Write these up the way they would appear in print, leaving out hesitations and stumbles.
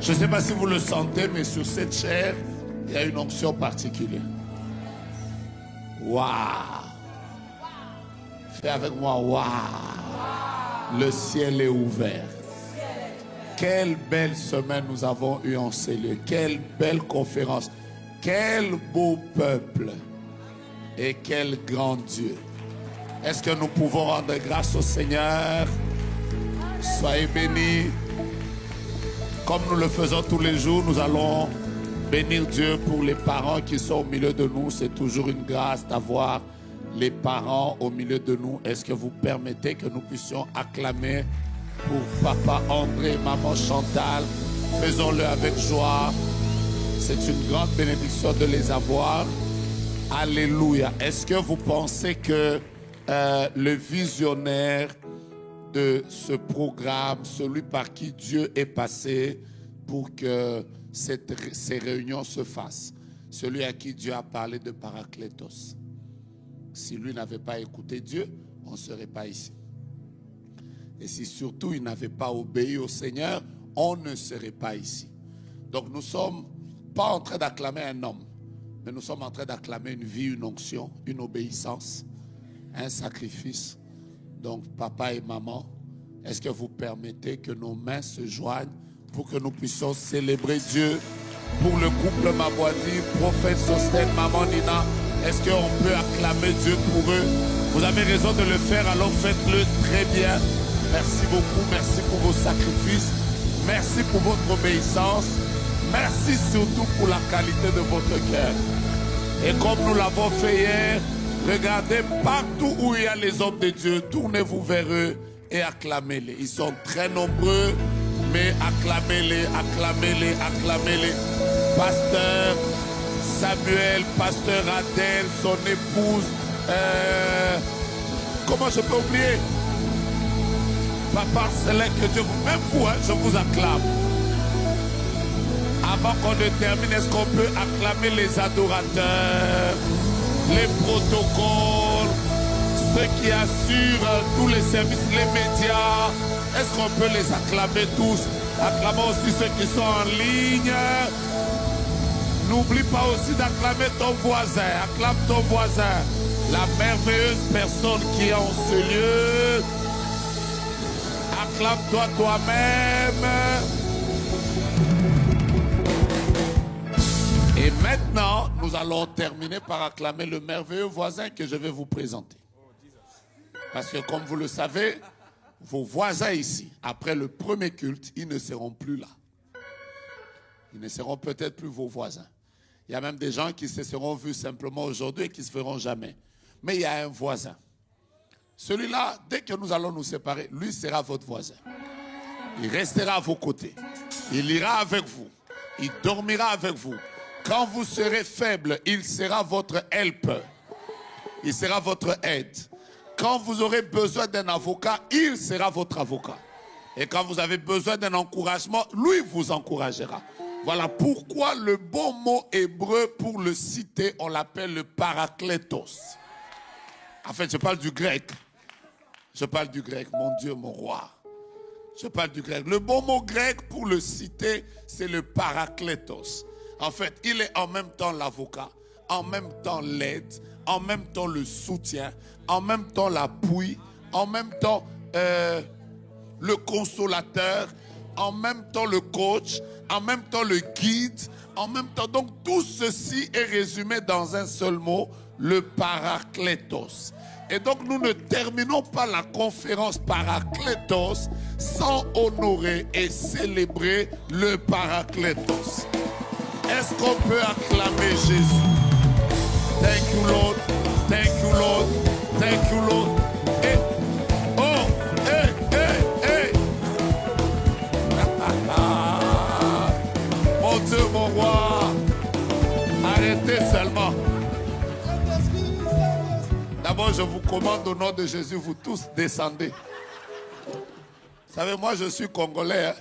Je ne sais pas si vous le sentez, mais sur cette chair, il y a une onction particulière. Waouh! Fais avec moi, waouh! Le ciel est ouvert. Quelle belle semaine nous avons eue en ces lieux. Quelle belle conférence. Quel beau peuple. Et quel grand Dieu. Est-ce que nous pouvons rendre grâce au Seigneur? Soyez bénis. Comme nous le faisons tous les jours, nous allons bénir Dieu pour les parents qui sont au milieu de nous. C'est toujours une grâce d'avoir les parents au milieu de nous. Est-ce que vous permettez que nous puissions acclamer pour Papa André et Maman Chantal? Faisons-le avec joie. C'est une grande bénédiction de les avoir. Alléluia. Est-ce que vous pensez que le visionnaire de ce programme, celui par qui Dieu est passé pour que ces réunions se fassent, celui à qui Dieu a parlé de Parakletos, si lui n'avait pas écouté Dieu, on ne serait pas ici. Et si surtout il n'avait pas obéi au Seigneur, on ne serait pas ici. Donc nous ne sommes pas en train d'acclamer un homme, mais nous sommes en train d'acclamer une vie, une onction, une obéissance, un sacrifice. Donc papa et maman, est-ce que vous permettez que nos mains se joignent pour que nous puissions célébrer Dieu pour le couple Mabwadi, prophète Sosten, maman Nina? Est-ce qu'on peut acclamer Dieu pour eux? Vous avez raison de le faire, alors faites-le très bien. Merci beaucoup, merci pour vos sacrifices, merci pour votre obéissance, merci surtout pour la qualité de votre cœur. Et comme nous l'avons fait hier, regardez partout où il y a les hommes de Dieu, tournez-vous vers eux et acclamez-les. Ils sont très nombreux, mais acclamez-les, acclamez-les, acclamez-les. Pasteur Samuel, pasteur Adèle, son épouse, comment je peux oublier? Papa Céleste, que Dieu vous, même vous, je vous acclame. Avant qu'on ne termine, est-ce qu'on peut acclamer les adorateurs, les protocoles, ceux qui assurent tous les services, les médias? Est-ce qu'on peut les acclamer tous? Acclamons aussi ceux qui sont en ligne. N'oublie pas aussi d'acclamer ton voisin. Acclame ton voisin. La merveilleuse personne qui est en ce lieu. Acclame-toi toi-même. Et maintenant, nous allons terminer par acclamer le merveilleux voisin que je vais vous présenter. Parce que comme vous le savez, vos voisins ici, après le premier culte, ils ne seront plus là. Ils ne seront peut-être plus vos voisins. Il y a même des gens qui se seront vus simplement aujourd'hui et qui ne se feront jamais. Mais il y a un voisin. Celui-là, dès que nous allons nous séparer, lui sera votre voisin. Il restera à vos côtés. Il ira avec vous. Il dormira avec vous. Quand vous serez faible, il sera votre helper. Il sera votre aide. Quand vous aurez besoin d'un avocat, il sera votre avocat. Et quand vous avez besoin d'un encouragement, lui vous encouragera. Voilà pourquoi le bon mot hébreu pour le citer, on l'appelle le parakletos. En fait, je parle du grec. Je parle du grec, mon Dieu, mon roi. Je parle du grec. Le bon mot grec pour le citer, c'est le parakletos. En fait, il est en même temps l'avocat, en même temps l'aide, en même temps le soutien, en même temps l'appui, en même temps le consolateur, en même temps le coach, en même temps le guide, en même temps. Donc tout ceci est résumé dans un seul mot, le parakletos. Et donc nous ne terminons pas la conférence parakletos sans honorer et célébrer le parakletos. Est-ce qu'on peut acclamer Jésus? Thank you Lord, thank you Lord, thank you Lord. Et oh, hey, hey, hey. Mon Dieu, mon roi, arrêtez seulement. D'abord, je vous commande au nom de Jésus, vous tous descendez. Vous savez, moi je suis congolais. Hein?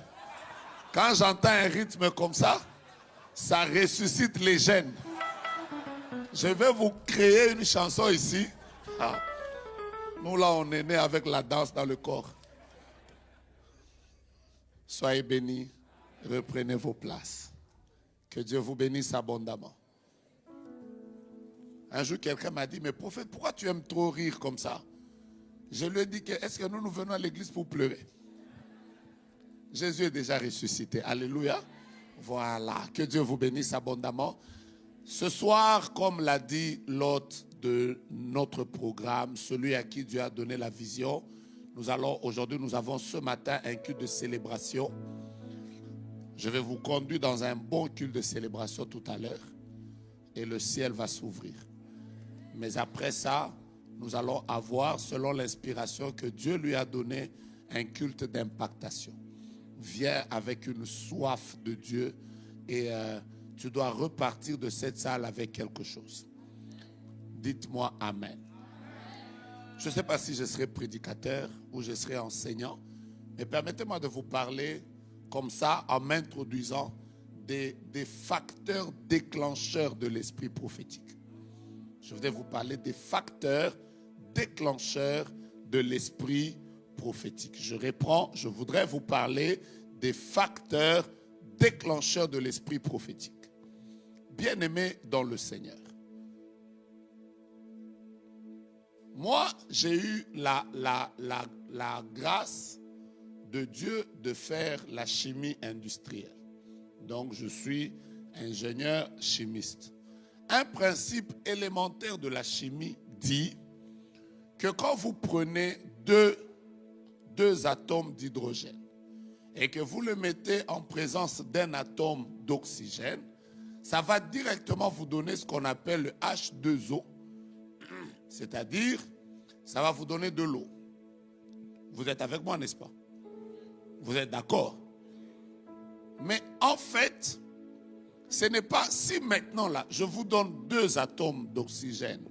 Quand j'entends un rythme comme ça ressuscite les gènes. Je vais vous créer une chanson ici. Ah. Nous là, on est né avec la danse dans le corps. Soyez bénis. Reprenez vos places. Que Dieu vous bénisse abondamment. Un jour, quelqu'un m'a dit, mais prophète, pourquoi tu aimes trop rire comme ça? Je lui ai dit, est-ce que nous venons à l'église pour pleurer? Jésus est déjà ressuscité. Alléluia. Voilà. Que Dieu vous bénisse abondamment. Ce soir, comme l'a dit l'hôte de notre programme, celui à qui Dieu a donné la vision, nous avons ce matin un culte de célébration. Je vais vous conduire dans un bon culte de célébration tout à l'heure. Et le ciel va s'ouvrir. Mais après ça, nous allons avoir, selon l'inspiration que Dieu lui a donnée, un culte d'impactation. Viens avec une soif de Dieu et tu dois repartir de cette salle avec quelque chose. Dites-moi Amen. Je ne sais pas si je serai prédicateur ou je serai enseignant, mais permettez-moi de vous parler comme ça en m'introduisant des facteurs déclencheurs de l'esprit prophétique. Je voudrais vous parler des facteurs déclencheurs de l'esprit prophétique. Je voudrais vous parler des facteurs déclencheurs de l'esprit prophétique. Bien-aimés dans le Seigneur. Moi, j'ai eu la grâce de Dieu de faire la chimie industrielle. Donc, je suis ingénieur chimiste. Un principe élémentaire de la chimie dit que quand vous prenez deux atomes d'hydrogène et que vous le mettez en présence d'un atome d'oxygène, ça va directement vous donner ce qu'on appelle le H2O, c'est-à-dire ça va vous donner de l'eau. Vous êtes avec moi, n'est-ce pas? Vous êtes d'accord? Mais en fait, ce n'est pas si maintenant là, je vous donne 2 atomes d'oxygène,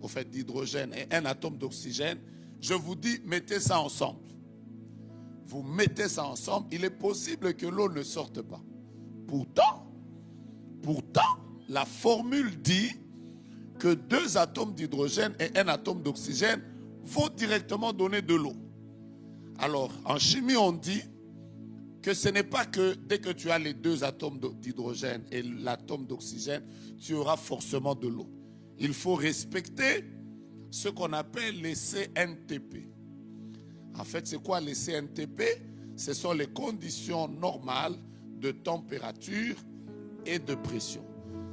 au fait d'hydrogène et un atome d'oxygène, je vous dis mettez ça ensemble. Vous mettez ça ensemble, il est possible que l'eau ne sorte pas. Pourtant, la formule dit que 2 atomes d'hydrogène et un atome d'oxygène vont directement donner de l'eau. Alors, en chimie, on dit que ce n'est pas que dès que tu as les 2 atomes d'hydrogène et l'atome d'oxygène, tu auras forcément de l'eau. Il faut respecter ce qu'on appelle les CNTP. En fait, c'est quoi les CNTP? Ce sont les conditions normales de température et de pression.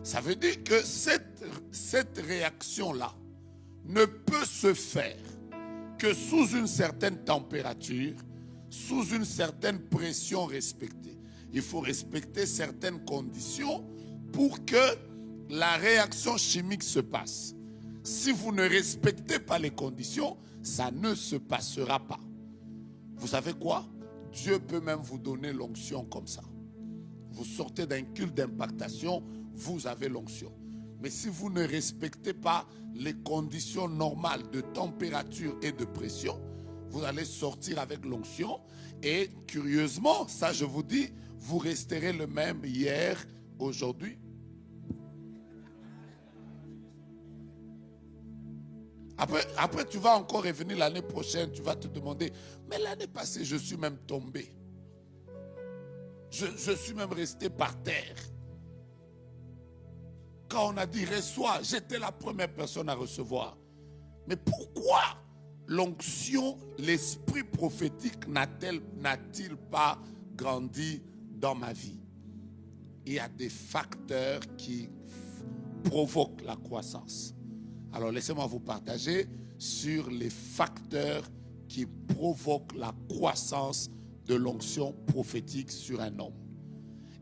Ça veut dire que cette réaction-là ne peut se faire que sous une certaine température, sous une certaine pression respectée. Il faut respecter certaines conditions pour que la réaction chimique se passe. Si vous ne respectez pas les conditions, ça ne se passera pas. Vous savez quoi? Dieu peut même vous donner l'onction comme ça. Vous sortez d'un culte d'impactation, vous avez l'onction. Mais si vous ne respectez pas les conditions normales de température et de pression, vous allez sortir avec l'onction et curieusement, ça je vous dis, vous resterez le même hier, aujourd'hui. Après, tu vas encore revenir l'année prochaine, tu vas te demander, mais l'année passée, je suis même tombé. Je suis même resté par terre. Quand on a dit reçois, j'étais la première personne à recevoir. Mais pourquoi l'onction, l'esprit prophétique n'a-t-il pas grandi dans ma vie? Il y a des facteurs qui provoquent la croissance. Alors laissez-moi vous partager sur les facteurs qui provoquent la croissance de l'onction prophétique sur un homme.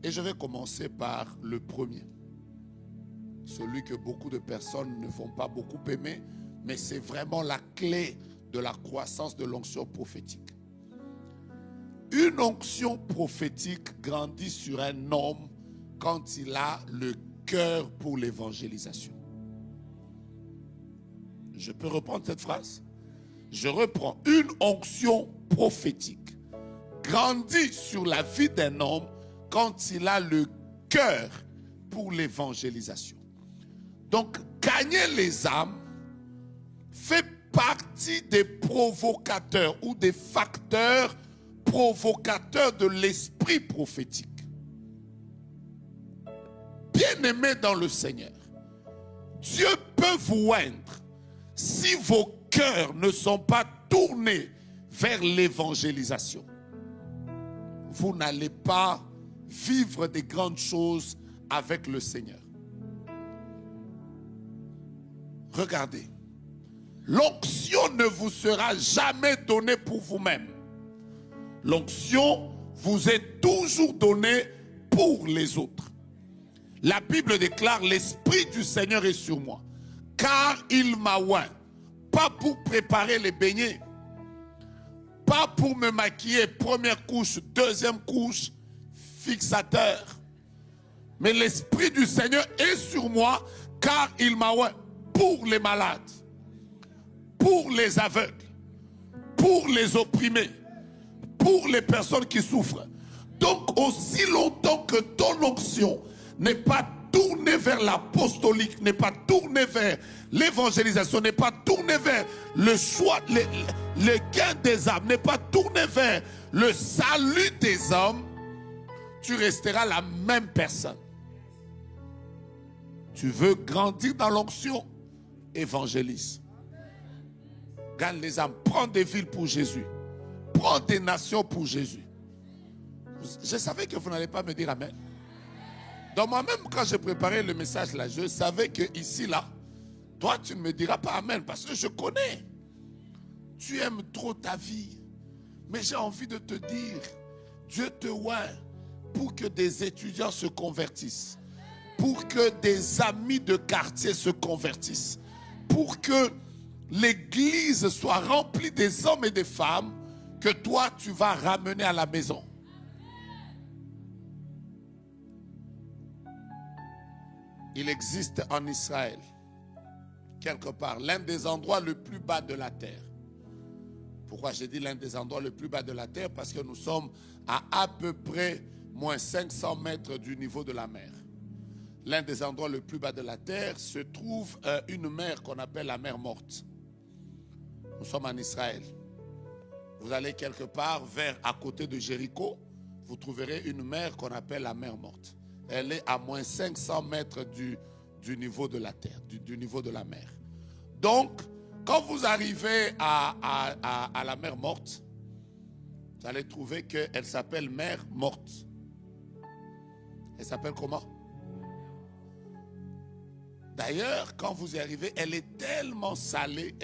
Et je vais commencer par le premier. Celui que beaucoup de personnes ne vont pas beaucoup aimer, mais c'est vraiment la clé de la croissance de l'onction prophétique. Une onction prophétique grandit sur un homme quand il a le cœur pour l'évangélisation. Je peux reprendre cette phrase? Je reprends. Une onction prophétique grandit sur la vie d'un homme quand il a le cœur pour l'évangélisation. Donc, gagner les âmes fait partie des provocateurs ou des facteurs provocateurs de l'esprit prophétique. bien-aimés dans le Seigneur, Dieu peut vous oindre si vos cœurs ne sont pas tournés vers l'évangélisation. Vous n'allez pas vivre des grandes choses avec le Seigneur. Regardez, l'onction ne vous sera jamais donnée pour vous-même. L'onction vous est toujours donnée pour les autres. La Bible déclare: l'Esprit du Seigneur est sur moi, car il m'a oint, pas pour préparer les beignets, pas pour me maquiller, première couche, deuxième couche, fixateur. Mais l'Esprit du Seigneur est sur moi, car il m'a oint pour les malades, pour les aveugles, pour les opprimés, pour les personnes qui souffrent. Donc aussi longtemps que ton onction n'est pas tournée vers l'apostolique, n'est pas tournée vers l'évangélisation, n'est pas tournée vers le choix, le gain des âmes, n'est pas tournée vers le salut des hommes, tu resteras la même personne. Tu veux grandir dans l'onction, évangélise. Gagne les âmes, prends des villes pour Jésus, prends des nations pour Jésus. Je savais que vous n'allez pas me dire amen. Donc moi-même, quand j'ai préparé le message là, je savais que ici là, toi tu ne me diras pas amen parce que je connais. Tu aimes trop ta vie. Mais j'ai envie de te dire, Dieu te oint pour que des étudiants se convertissent, pour que des amis de quartier se convertissent, pour que l'église soit remplie des hommes et des femmes que toi tu vas ramener à la maison. Il existe en Israël, quelque part, l'un des endroits le plus bas de la terre. Pourquoi j'ai dit l'un des endroits le plus bas de la terre? Parce que nous sommes à peu près moins 500 mètres du niveau de la mer. L'un des endroits le plus bas de la terre se trouve une mer qu'on appelle la mer morte. Nous sommes en Israël. Vous allez quelque part à côté de Jéricho, vous trouverez une mer qu'on appelle la mer morte. Elle est à moins 500 mètres du niveau de la terre, du niveau de la mer. Donc, quand vous arrivez à la mer morte, vous allez trouver qu'elle s'appelle mer morte. Elle s'appelle comment? D'ailleurs, quand vous y arrivez, elle est tellement salée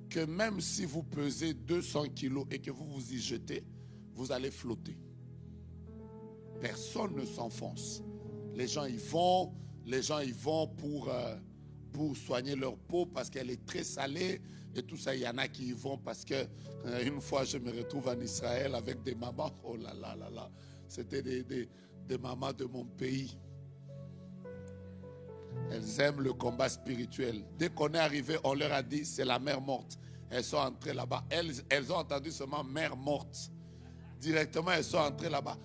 que même si vous pesez 200 kilos et que vous vous y jetez, vous allez flotter. Personne ne s'enfonce. Les gens y vont pour soigner leur peau parce qu'elle est très salée et tout ça. Il y en a qui y vont parce que une fois je me retrouve en Israël avec des mamans. Oh là là là là. C'était des mamans de mon pays. Elles aiment le combat spirituel. Dès qu'on est arrivé, on leur a dit c'est la mer morte. Elles sont entrées là-bas. Elles ont entendu seulement mer morte. Directement, elles sont entrées là-bas.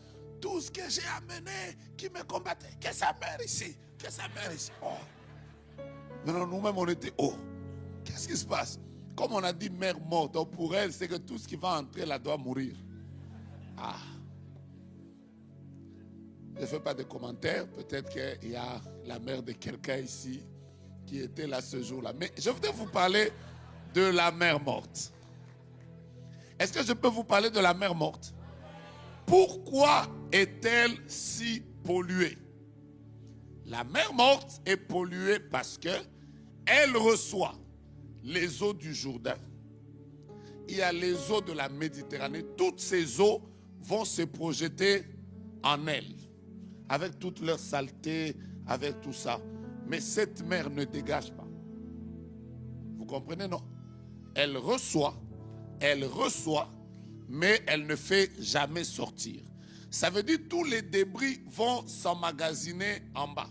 Tout ce que j'ai amené qui me combattait, que ça meurt ici, que ça meurt ici. Oh. Maintenant, nous-mêmes, on était haut. Qu'est-ce qui se passe? Comme on a dit mère morte, donc pour elle, c'est que tout ce qui va entrer là doit mourir. Ah. Je ne fais pas de commentaires. Peut-être qu'il y a la mère de quelqu'un ici qui était là ce jour-là. Mais je voudrais vous parler de la mer morte. Est-ce que je peux vous parler de la mer morte? Pourquoi est-elle si polluée? La mer morte est polluée parce que elle reçoit les eaux du Jourdain. Il y a les eaux de la Méditerranée. Toutes ces eaux vont se projeter en elle, avec toute leur saleté, avec tout ça. Mais cette mer ne dégage pas. Vous comprenez, non? Elle reçoit, mais elle ne fait jamais sortir. Ça veut dire que tous les débris vont s'emmagasiner en bas.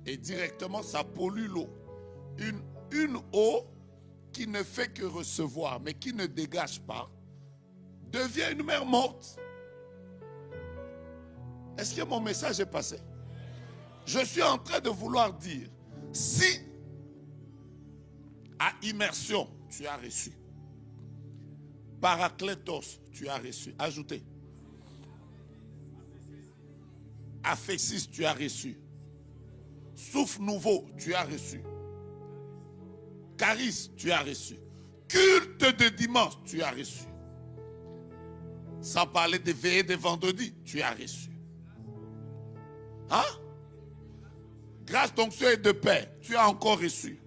Et directement, ça pollue l'eau. Une eau qui ne fait que recevoir, mais qui ne dégage pas, devient une mer morte. Est-ce que mon message est passé? Je suis en train de vouloir dire, si à immersion, tu as reçu, Parakletos, tu as reçu, ajoutez. Aphésis, tu as reçu. Souffle nouveau, tu as reçu. Charisme, tu as reçu. Culte de dimanche, tu as reçu. Sans parler des veillées de vendredi, tu as reçu. Hein? Grâce d'onction et de paix, tu as encore reçu.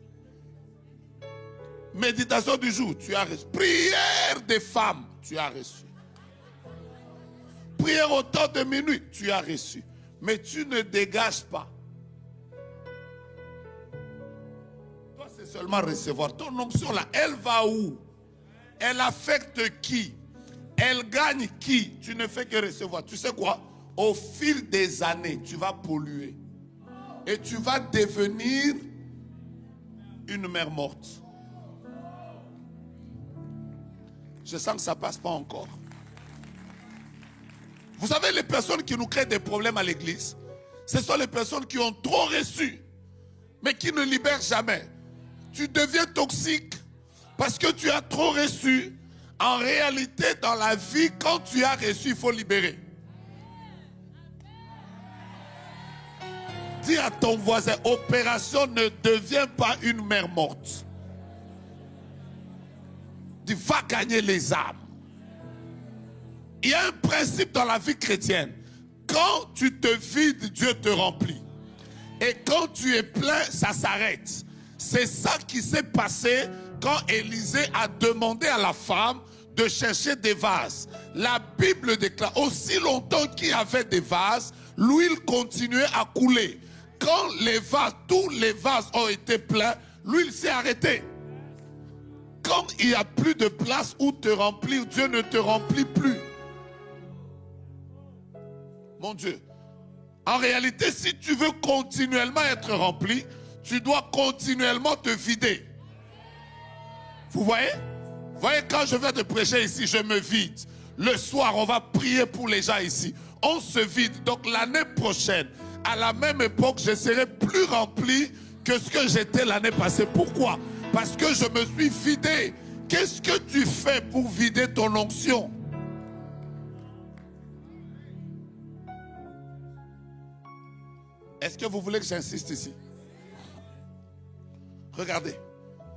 Méditation du jour, tu as reçu. Prière des femmes, tu as reçu. Prière au temps de minuit, tu as reçu. Mais tu ne dégages pas. Toi, c'est seulement recevoir. Ton onction là, elle va où? Elle affecte qui? Elle gagne qui? Tu ne fais que recevoir. Tu sais quoi? Au fil des années, tu vas polluer. Et tu vas devenir une mère morte. Je sens que ça ne passe pas encore. Vous savez, les personnes qui nous créent des problèmes à l'église, ce sont les personnes qui ont trop reçu, mais qui ne libèrent jamais. Tu deviens toxique parce que tu as trop reçu. En réalité, dans la vie, quand tu as reçu, il faut libérer. Dis à ton voisin, opération ne devient pas une mère morte. Dis, va gagner les âmes. Il y a un principe dans la vie chrétienne. Quand tu te vides, Dieu te remplit. Et quand tu es plein, ça s'arrête. C'est ça qui s'est passé quand Élisée a demandé à la femme de chercher des vases. La Bible déclare, aussi longtemps qu'il y avait des vases, l'huile continuait à couler. Quand les vases, tous les vases ont été pleins, l'huile s'est arrêtée. Quand il n'y a plus de place où te remplir, Dieu ne te remplit plus. Mon Dieu, en réalité, si tu veux continuellement être rempli, tu dois continuellement te vider. Vous voyez? Vous voyez, quand je vais te prêcher ici, je me vide. Le soir, on va prier pour les gens ici. On se vide. Donc l'année prochaine, à la même époque, je serai plus rempli que ce que j'étais l'année passée. Pourquoi? Parce que je me suis vidé. Qu'est-ce que tu fais pour vider ton onction? Est-ce que vous voulez que j'insiste ici? Regardez.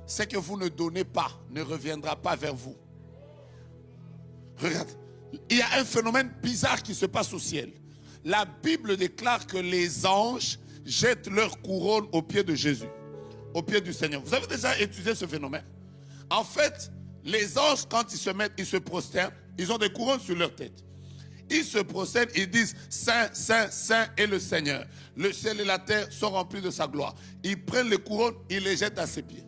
Ce que vous ne donnez pas ne reviendra pas vers vous. Regarde. Il y a un phénomène bizarre qui se passe au ciel. La Bible déclare que les anges jettent leur couronne aux pieds de Jésus, aux pieds du Seigneur. Vous avez déjà étudié ce phénomène? En fait, les anges, quand ils se mettent, ils se prosternent, ils ont des couronnes sur leur tête. Ils se prosternent, ils disent « Saint, Saint, Saint est le Seigneur. Le ciel et la terre sont remplis de sa gloire. » Ils prennent les couronnes, ils les jettent à ses pieds.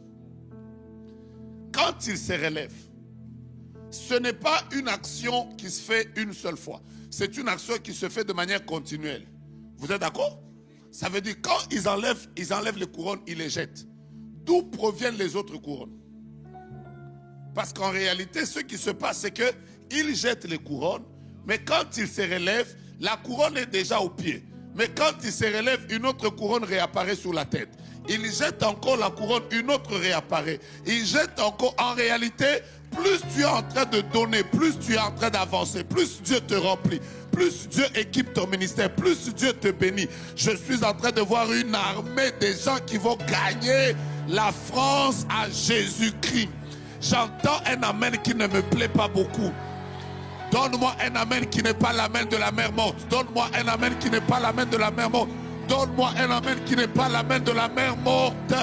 Quand ils se relèvent, ce n'est pas une action qui se fait une seule fois. C'est une action qui se fait de manière continuelle. Vous êtes d'accord? Ça veut dire quand ils enlèvent les couronnes, ils les jettent. D'où proviennent les autres couronnes? Parce qu'en réalité, ce qui se passe, c'est qu'ils jettent les couronnes, mais quand ils se relèvent, la couronne est déjà au pied. Mais quand ils se relèvent, une autre couronne réapparaît sur la tête. Ils jettent encore la couronne, une autre réapparaît. Ils jettent encore. En réalité, plus tu es en train de donner, plus tu es en train d'avancer, plus Dieu te remplit, plus Dieu équipe ton ministère, plus Dieu te bénit. Je suis en train de voir une armée des gens qui vont gagner la France à Jésus-Christ. J'entends un amen qui ne me plaît pas beaucoup. Donne-moi un amen qui n'est pas l'amen de la mère morte. Donne-moi un amen qui n'est pas l'amen de la mère morte. Donne-moi un amen qui n'est pas l'amen de la mère morte.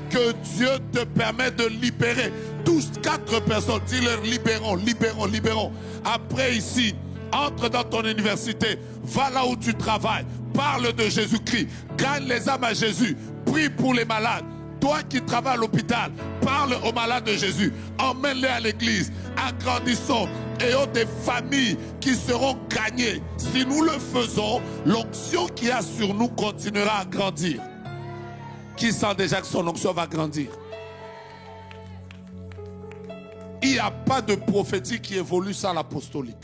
Que Dieu te permet de libérer. Tous 4 personnes, dis-leur libérons, libérons, libérons. Après ici, entre dans ton université, va là où tu travailles, parle de Jésus-Christ, gagne les âmes à Jésus, prie pour les malades. Toi qui travailles à l'hôpital, parle aux malades de Jésus, emmène-les à l'église, agrandissons, ayons des familles qui seront gagnées. Si nous le faisons, l'onction qu'il y a sur nous continuera à grandir. Qui sent déjà que son onction va grandir? Il n'y a pas de prophétie qui évolue sans l'apostolique.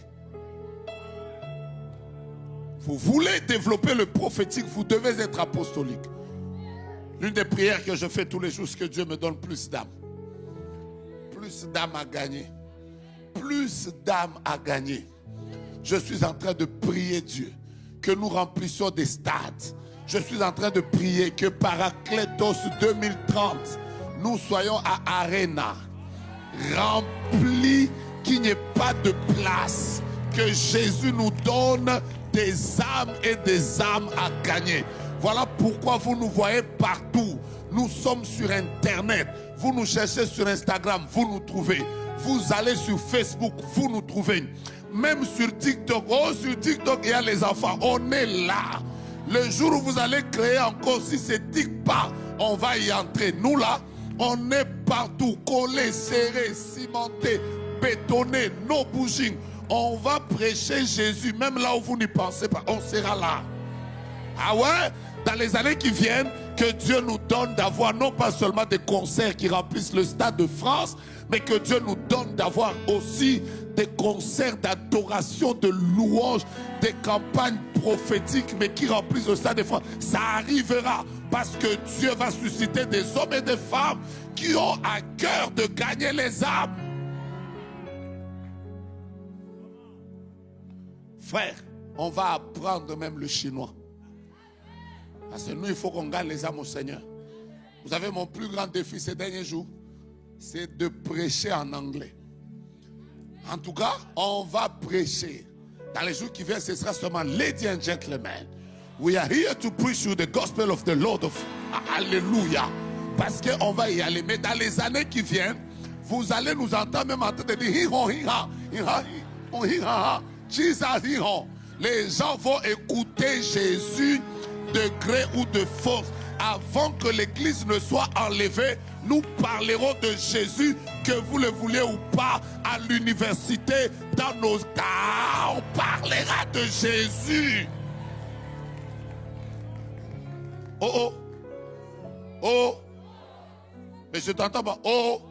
Vous voulez développer le prophétique, vous devez être apostolique. L'une des prières que je fais tous les jours, c'est que Dieu me donne plus d'âmes. Plus d'âmes à gagner. Plus d'âmes à gagner. Je suis en train de prier Dieu. que nous remplissions des stades. Je suis en train de prier que Paracletos 2030, nous soyons à Arena, remplis, qu'il n'y ait pas de place, que Jésus nous donne des âmes et des âmes à gagner. Voilà pourquoi vous nous voyez partout. Nous sommes sur Internet. Vous nous cherchez sur Instagram, vous nous trouvez. Vous allez sur Facebook, vous nous trouvez. Même sur TikTok. Oh, sur TikTok, il y a les enfants. On est là. Le jour où vous allez créer encore, si c'est TikTok, on va y entrer. Nous là, on est partout, collés, serrés, cimentés, bétonnés, no bouging. On va prêcher Jésus, même là où vous n'y pensez pas, on sera là. Ah ouais? Dans les années qui viennent, que Dieu nous donne d'avoir non pas seulement des concerts qui remplissent le Stade de France, mais que Dieu nous donne d'avoir aussi des concerts d'adoration, de louange, des campagnes prophétiques, mais qui remplissent le Stade de France. Ça arrivera parce que Dieu va susciter des hommes et des femmes qui ont à cœur de gagner les âmes. Frère, on va apprendre même le chinois. Parce que nous, il faut qu'on gagne les âmes au Seigneur. Vous savez, mon plus grand défi ces derniers jours, c'est de prêcher en anglais. En tout cas, on va prêcher. Dans les jours qui viennent, ce sera seulement Ladies and Gentlemen. We are here to preach you the gospel of the Lord of Alléluia. Parce qu'on va y aller. Mais dans les années qui viennent, vous allez nous entendre même en train de dire les gens vont écouter Jésus de gré ou de force. Avant que l'église ne soit enlevée, nous parlerons de Jésus, que vous le voulez ou pas, à l'université, dans nos cas, on parlera de Jésus. Oh oh, oh, mais je t'entends pas, oh.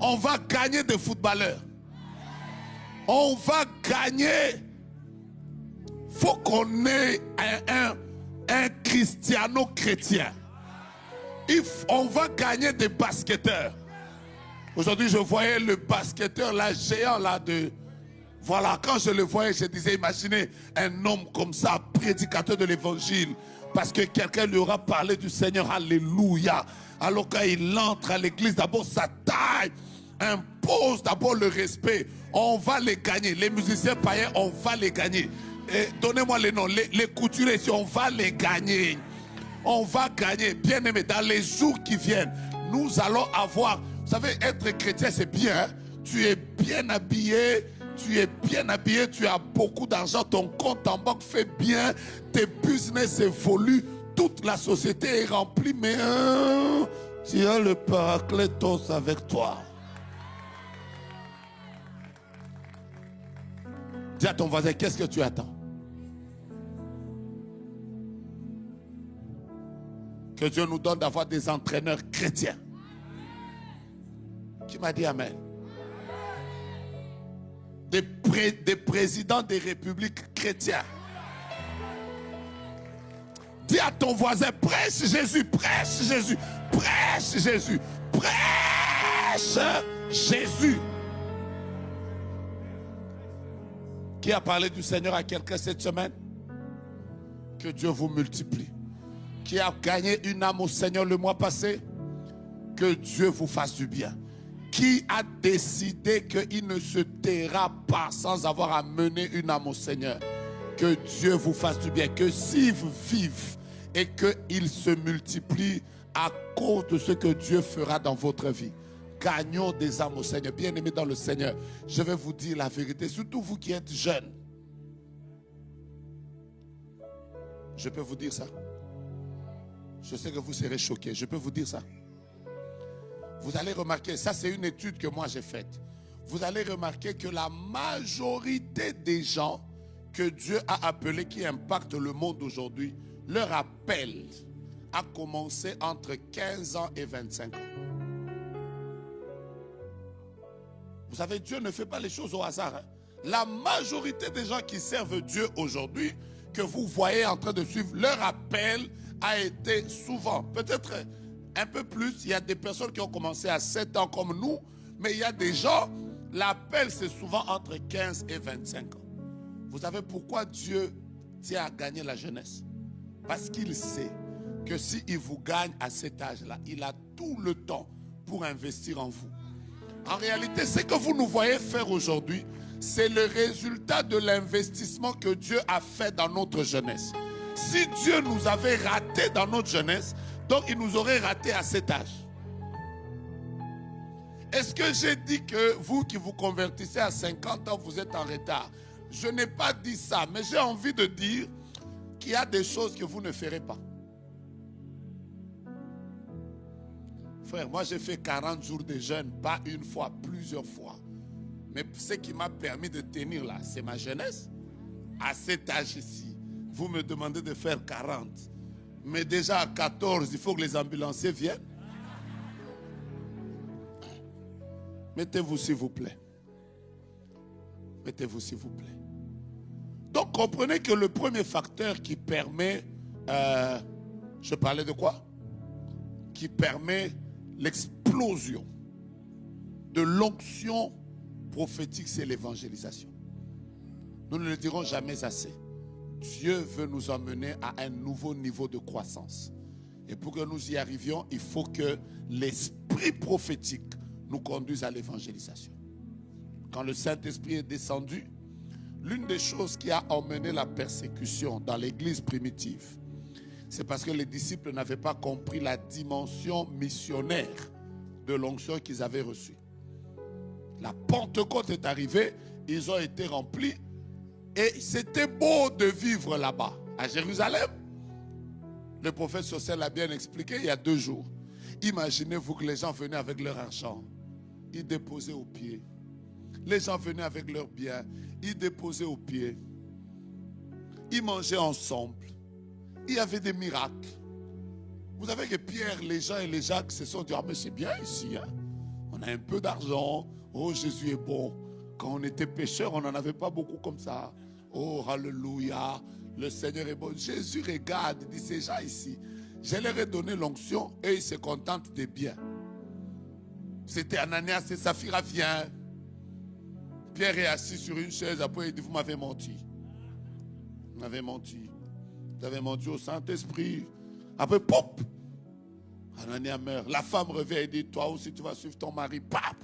On va gagner des footballeurs. On va gagner. Faut qu'on ait un christiano-chrétien. On va gagner des basketteurs. Aujourd'hui, je voyais le basketteur là, géant là de... Voilà, quand je le voyais, je disais, imaginez un homme comme ça, prédicateur de l'évangile. Parce que quelqu'un lui aura parlé du Seigneur, alléluia. Alors quand il entre à l'église, d'abord sa taille impose d'abord le respect. On va les gagner. Les musiciens païens, on va les gagner. Donnez-moi les noms. Les couturiers, on va les gagner. On va gagner. Bien aimé, dans les jours qui viennent, nous allons avoir... Vous savez, être chrétien, c'est bien. Hein? Tu es bien habillé. Tu es bien habillé. Tu as beaucoup d'argent. Ton compte en banque fait bien. Tes business évoluent. Toute la société est remplie. Mais tu as le Paracletos avec toi. Dis à ton voisin, qu'est-ce que tu attends? Que Dieu nous donne d'avoir des entraîneurs chrétiens. Qui m'a dit amen? Des présidents des républiques chrétiens. Dis à ton voisin, prêche Jésus, prêche Jésus, prêche Jésus, prêche Jésus. Qui a parlé du Seigneur à quelqu'un cette semaine? Que Dieu vous multiplie. Qui a gagné une âme au Seigneur le mois passé? Que Dieu vous fasse du bien. Qui a décidé qu'il ne se taira pas sans avoir amené une âme au Seigneur? Que Dieu vous fasse du bien. Que s'il vive et qu'il se multiplie à cause de ce que Dieu fera dans votre vie. Gagnons des âmes au Seigneur. Bien-aimés dans le Seigneur, je vais vous dire la vérité. Surtout vous qui êtes jeunes. Je peux vous dire ça. Je sais que vous serez choqués. Je peux vous dire ça. Vous allez remarquer, ça c'est une étude que moi j'ai faite. Vous allez remarquer que la majorité des gens que Dieu a appelés qui impactent le monde aujourd'hui, leur appel a commencé entre 15 ans et 25 ans. Vous savez, Dieu ne fait pas les choses au hasard. Hein? La majorité des gens qui servent Dieu aujourd'hui, que vous voyez en train de suivre, leur appel a été souvent, peut-être un peu plus, il y a des personnes qui ont commencé à 7 ans comme nous, mais il y a des gens, l'appel c'est souvent entre 15 et 25 ans. Vous savez pourquoi Dieu tient à gagner la jeunesse? Parce qu'il sait que s'il vous gagne à cet âge-là, il a tout le temps pour investir en vous. En réalité, ce que vous nous voyez faire aujourd'hui, c'est le résultat de l'investissement que Dieu a fait dans notre jeunesse. Si Dieu nous avait raté dans notre jeunesse, donc il nous aurait raté à cet âge. Est-ce que j'ai dit que vous qui vous convertissez à 50 ans, vous êtes en retard? Je n'ai pas dit ça, mais j'ai envie de dire qu'il y a des choses que vous ne ferez pas. Frère, moi j'ai fait 40 jours de jeûne, pas une fois, plusieurs fois. Mais ce qui m'a permis de tenir là, c'est ma jeunesse. À cet âge ici, vous me demandez de faire 40. Mais déjà à 14, il faut que les ambulanciers viennent. Mettez-vous s'il vous plaît. Mettez-vous s'il vous plaît. Donc comprenez que le premier facteur qui permet, je parlais de quoi? Qui permet l'explosion de l'onction prophétique, c'est l'évangélisation. Nous ne le dirons jamais assez. Dieu veut nous emmener à un nouveau niveau de croissance. Et pour que nous y arrivions, il faut que l'esprit prophétique nous conduise à l'évangélisation. Quand le Saint-Esprit est descendu, l'une des choses qui a emmené la persécution dans l'église primitive, c'est parce que les disciples n'avaient pas compris la dimension missionnaire de l'onction qu'ils avaient reçue. La Pentecôte est arrivée, ils ont été remplis et c'était beau de vivre là-bas, à Jérusalem. Le prophète Social l'a bien expliqué il y a 2 jours. Imaginez-vous que les gens venaient avec leur argent, ils déposaient aux pieds. Les gens venaient avec leurs biens, ils déposaient aux pieds. Ils mangeaient ensemble. Il y avait des miracles. Vous savez que Pierre, les Jean et les Jacques se sont dit, ah mais c'est bien ici, hein? On a un peu d'argent. Oh, Jésus est bon. Quand on était pécheurs, on n'en avait pas beaucoup comme ça. Oh, alléluia. Le Seigneur est bon. Jésus regarde, il dit, ces gens ici, je leur ai donné l'onction et ils se contentent des biens. C'était Ananias et Saphira, viens. Pierre est assis sur une chaise, après il dit, vous m'avez menti. Vous m'avez menti. Vous avez menti au Saint-Esprit. Après, pop! Ananias meurt. La femme revient et dit, toi aussi tu vas suivre ton mari. Pap!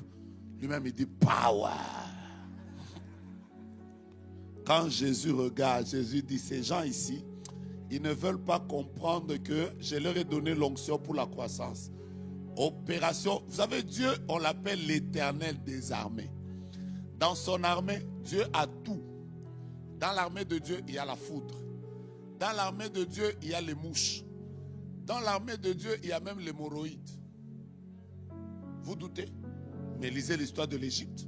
Lui-même il dit, power! Quand Jésus regarde, Jésus dit, ces gens ici, ils ne veulent pas comprendre que je leur ai donné l'onction pour la croissance. Opération, vous savez, Dieu, on l'appelle l'Éternel des armées. Dans son armée, Dieu a tout. Dans l'armée de Dieu, il y a la foudre. Dans l'armée de Dieu, il y a les mouches. Dans l'armée de Dieu, il y a même l'hémorroïde. Vous doutez? Mais lisez l'histoire de l'Égypte.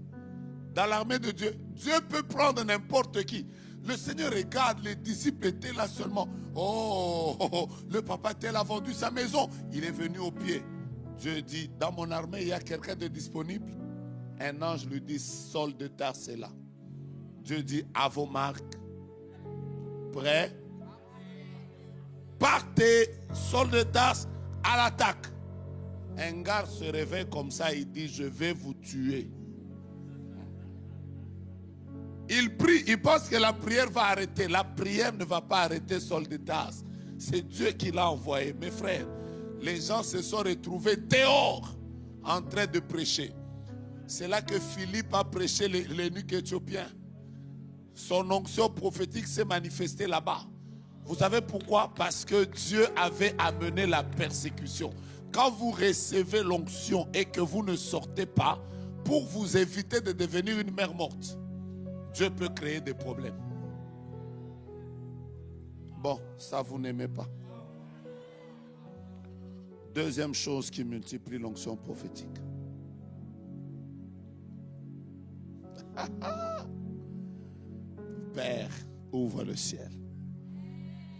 Dans l'armée de Dieu, Dieu peut prendre n'importe qui. Le Seigneur regarde, les disciples étaient là seulement. Oh, le papa tel a vendu sa maison. Il est venu au pied. Dieu dit, dans mon armée, il y a quelqu'un de disponible. Un ange lui dit, Saul de Tarse est là. Dieu dit, à vos marques. Prêt? Partez, Saul de Tarse, à l'attaque. Un gars se réveille comme ça, il dit, je vais vous tuer. Il prie, il pense que la prière va arrêter. La prière ne va pas arrêter Saul de Tarse. C'est Dieu qui l'a envoyé. Mes frères, les gens se sont retrouvés dehors en train de prêcher. C'est là que Philippe a prêché l'eunuque éthiopien. Son onction prophétique s'est manifestée là-bas. Vous savez pourquoi? Parce que Dieu avait amené la persécution. Quand vous recevez l'onction et que vous ne sortez pas, pour vous éviter de devenir une mère morte, Dieu peut créer des problèmes. Bon, ça vous n'aimez pas. Deuxième chose qui multiplie l'onction prophétique. Père, ouvre le ciel.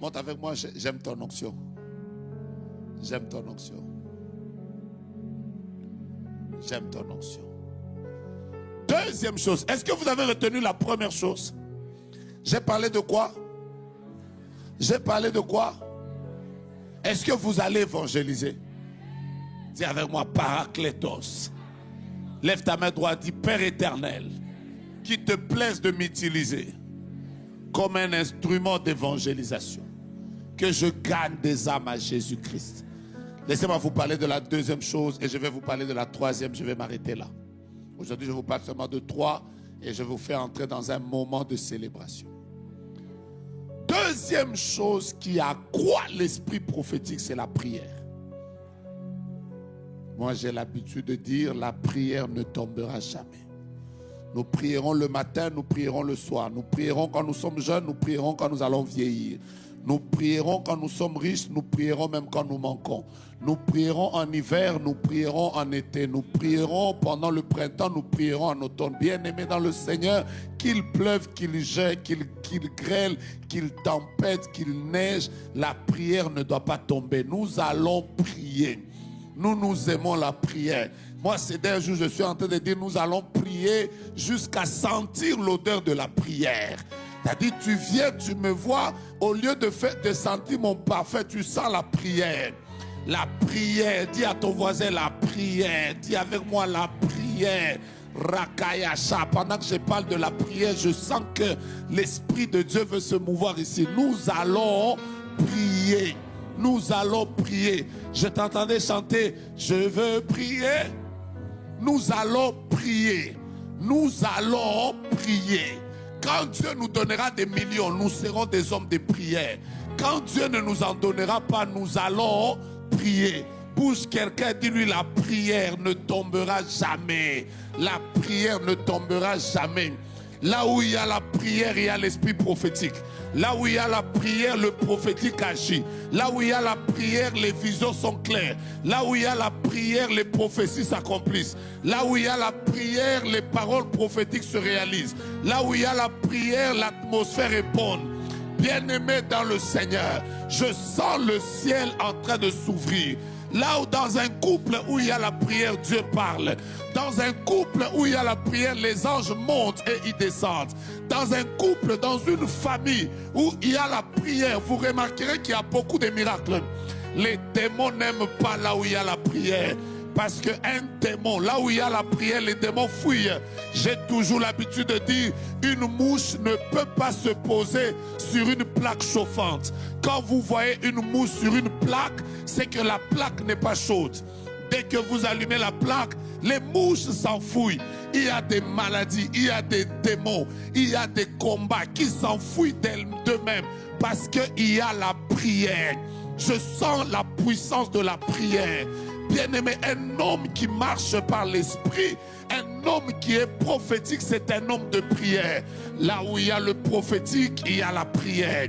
Monte avec moi, j'aime ton onction. J'aime ton onction. J'aime ton onction. Deuxième chose, est-ce que vous avez retenu la première chose? J'ai parlé de quoi? J'ai parlé de quoi? Est-ce que vous allez évangéliser? Dis avec moi, Paraclétos. Lève ta main droite, dis Père éternel, qu'il te plaise de m'utiliser comme un instrument d'évangélisation. Que je gagne des âmes à Jésus-Christ. Laissez-moi vous parler de la deuxième chose et je vais vous parler de la troisième. Je vais m'arrêter là. Aujourd'hui, je vous parle seulement de 3 et je vous fais entrer dans un moment de célébration. Deuxième chose qui accroît l'esprit prophétique, c'est la prière. Moi, j'ai l'habitude de dire, la prière ne tombera jamais. Nous prierons le matin, nous prierons le soir. Nous prierons quand nous sommes jeunes, nous prierons quand nous allons vieillir. Nous prierons quand nous sommes riches, nous prierons même quand nous manquons. Nous prierons en hiver, nous prierons en été. Nous prierons pendant le printemps, nous prierons en automne. Bien-aimés dans le Seigneur, qu'il pleuve, qu'il gèle, qu'il grêle, qu'il tempête, qu'il neige, la prière ne doit pas tomber. Nous allons prier. Nous aimons la prière. Moi, ces derniers jours, je suis en train de dire, nous allons prier jusqu'à sentir l'odeur de la prière. C'est-à-dire, tu viens, tu me vois, au lieu de sentir mon parfum, tu sens la prière. La prière, dis à ton voisin la prière, dis avec moi la prière. Rakayasha, pendant que je parle de la prière, je sens que l'Esprit de Dieu veut se mouvoir ici. Nous allons prier. Nous allons prier. Je t'entendais chanter, je veux prier. Nous allons prier. Nous allons prier. Quand Dieu nous donnera des millions, nous serons des hommes de prière. Quand Dieu ne nous en donnera pas, nous allons prier. Bouge quelqu'un, dis-lui, la prière ne tombera jamais. La prière ne tombera jamais. Là où il y a la prière, il y a l'esprit prophétique. Là où il y a la prière, le prophétique agit. Là où il y a la prière, les visions sont claires. Là où il y a la prière, les prophéties s'accomplissent. Là où il y a la prière, les paroles prophétiques se réalisent. Là où il y a la prière, l'atmosphère est bonne. Bien-aimé dans le Seigneur, je sens le ciel en train de s'ouvrir. Là où dans un couple où il y a la prière, Dieu parle. Dans un couple où il y a la prière, les anges montent et ils descendent. Dans un couple, dans une famille où il y a la prière, vous remarquerez qu'il y a beaucoup de miracles. Les démons n'aiment pas là où il y a la prière. Parce qu'un démon, là où il y a la prière, les démons fuient. J'ai toujours l'habitude de dire, une mouche ne peut pas se poser sur une plaque chauffante. Quand vous voyez une mouche sur une plaque, c'est que la plaque n'est pas chaude. Dès que vous allumez la plaque, les mouches s'enfuient. Il y a des maladies, il y a des démons, il y a des combats qui s'enfuient d'eux-mêmes parce qu'il y a la prière. Je sens la puissance de la prière. Bien-aimé, un homme qui marche par l'esprit, un homme qui est prophétique, c'est un homme de prière. Là où il y a le prophétique, il y a la prière.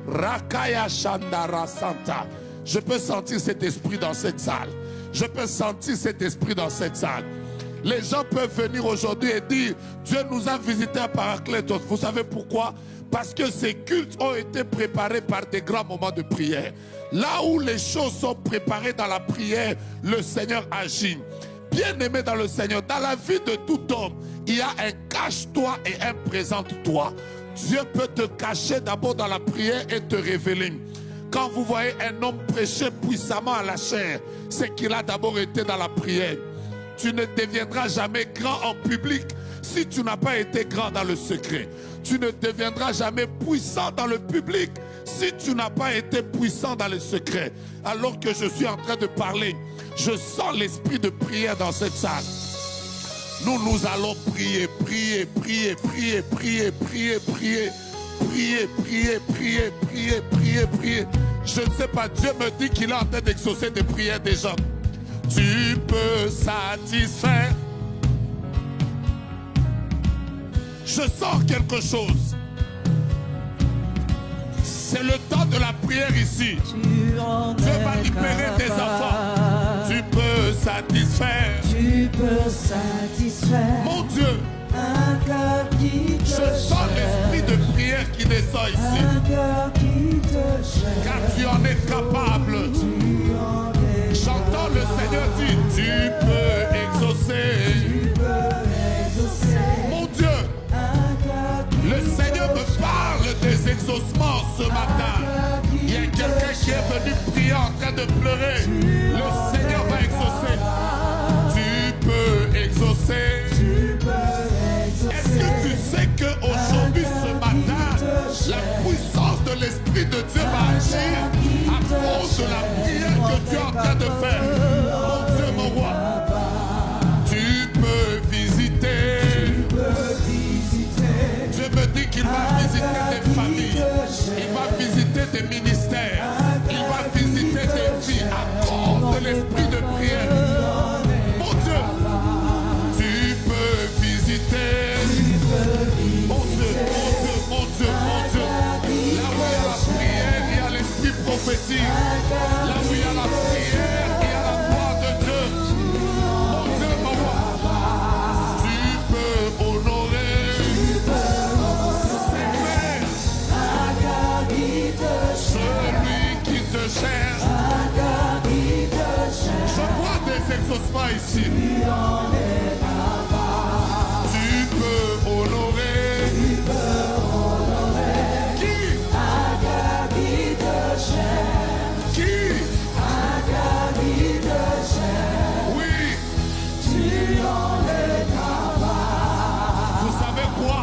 Rakaya Shandara Santa. Je peux sentir cet esprit dans cette salle. Je peux sentir cet esprit dans cette salle. Les gens peuvent venir aujourd'hui et dire, Dieu nous a visité à Paraclétos. Vous savez pourquoi? Parce que ces cultes ont été préparés par des grands moments de prière. Là où les choses sont préparées dans la prière, le Seigneur agit. Bien-aimé dans le Seigneur, dans la vie de tout homme, il y a un cache-toi et un présente-toi. Dieu peut te cacher d'abord dans la prière et te révéler. Quand vous voyez un homme prêcher puissamment à la chair, c'est qu'il a d'abord été dans la prière. Tu ne deviendras jamais grand en public si tu n'as pas été grand dans le secret. Tu ne deviendras jamais puissant dans le public si tu n'as pas été puissant dans le secret. Alors que je suis en train de parler, je sens l'esprit de prière dans cette salle. Nous allons prier, prier, prier, prier, prier, prier, prier, prier, prier, prier, prier, prier, prier. Je ne sais pas, Dieu me dit qu'il est en train d'exaucer des prières des gens. Tu peux satisfaire. Je sens quelque chose. C'est le temps de la prière ici. Dieu va libérer tes enfants. Tu peux satisfaire. Tu peux satisfaire. Mon Dieu. Un cœur qui te Je sens l'esprit de prière qui descend ici. Un cœur qui te cherche. Car tu en es capable. J'entends le Seigneur dire, tu peux exaucer. Tu peux exaucer. Mon Dieu. Le Seigneur me parle des exaucements ce matin. Il y a quelqu'un qui est venu prier en train de pleurer. Le Seigneur va exaucer. Tu peux exaucer. Est-ce que tu sais qu'aujourd'hui, ce matin, la de l'Esprit de Dieu va agir à cause de la prière que tu es en train de faire. Mon Dieu, mon roi, tu peux visiter. Dieu me dit qu'il va visiter des familles, il va visiter des ministères, il va visiter des vies à cause de l'esprit de prière. Mon Dieu, tu peux visiter. Mon Dieu, mon Dieu, mon Dieu, mon Dieu. Là où il y a la prière, il y a l'esprit prophétique. Là où il y a la prière, il y a la gloire de Dieu. Mon Dieu, mon roi, tu peux honorer. Celui qui te cherche. Je vois des exaucements ici. Tu peux honorer. Qui? Qui? Oui. Vous savez quoi?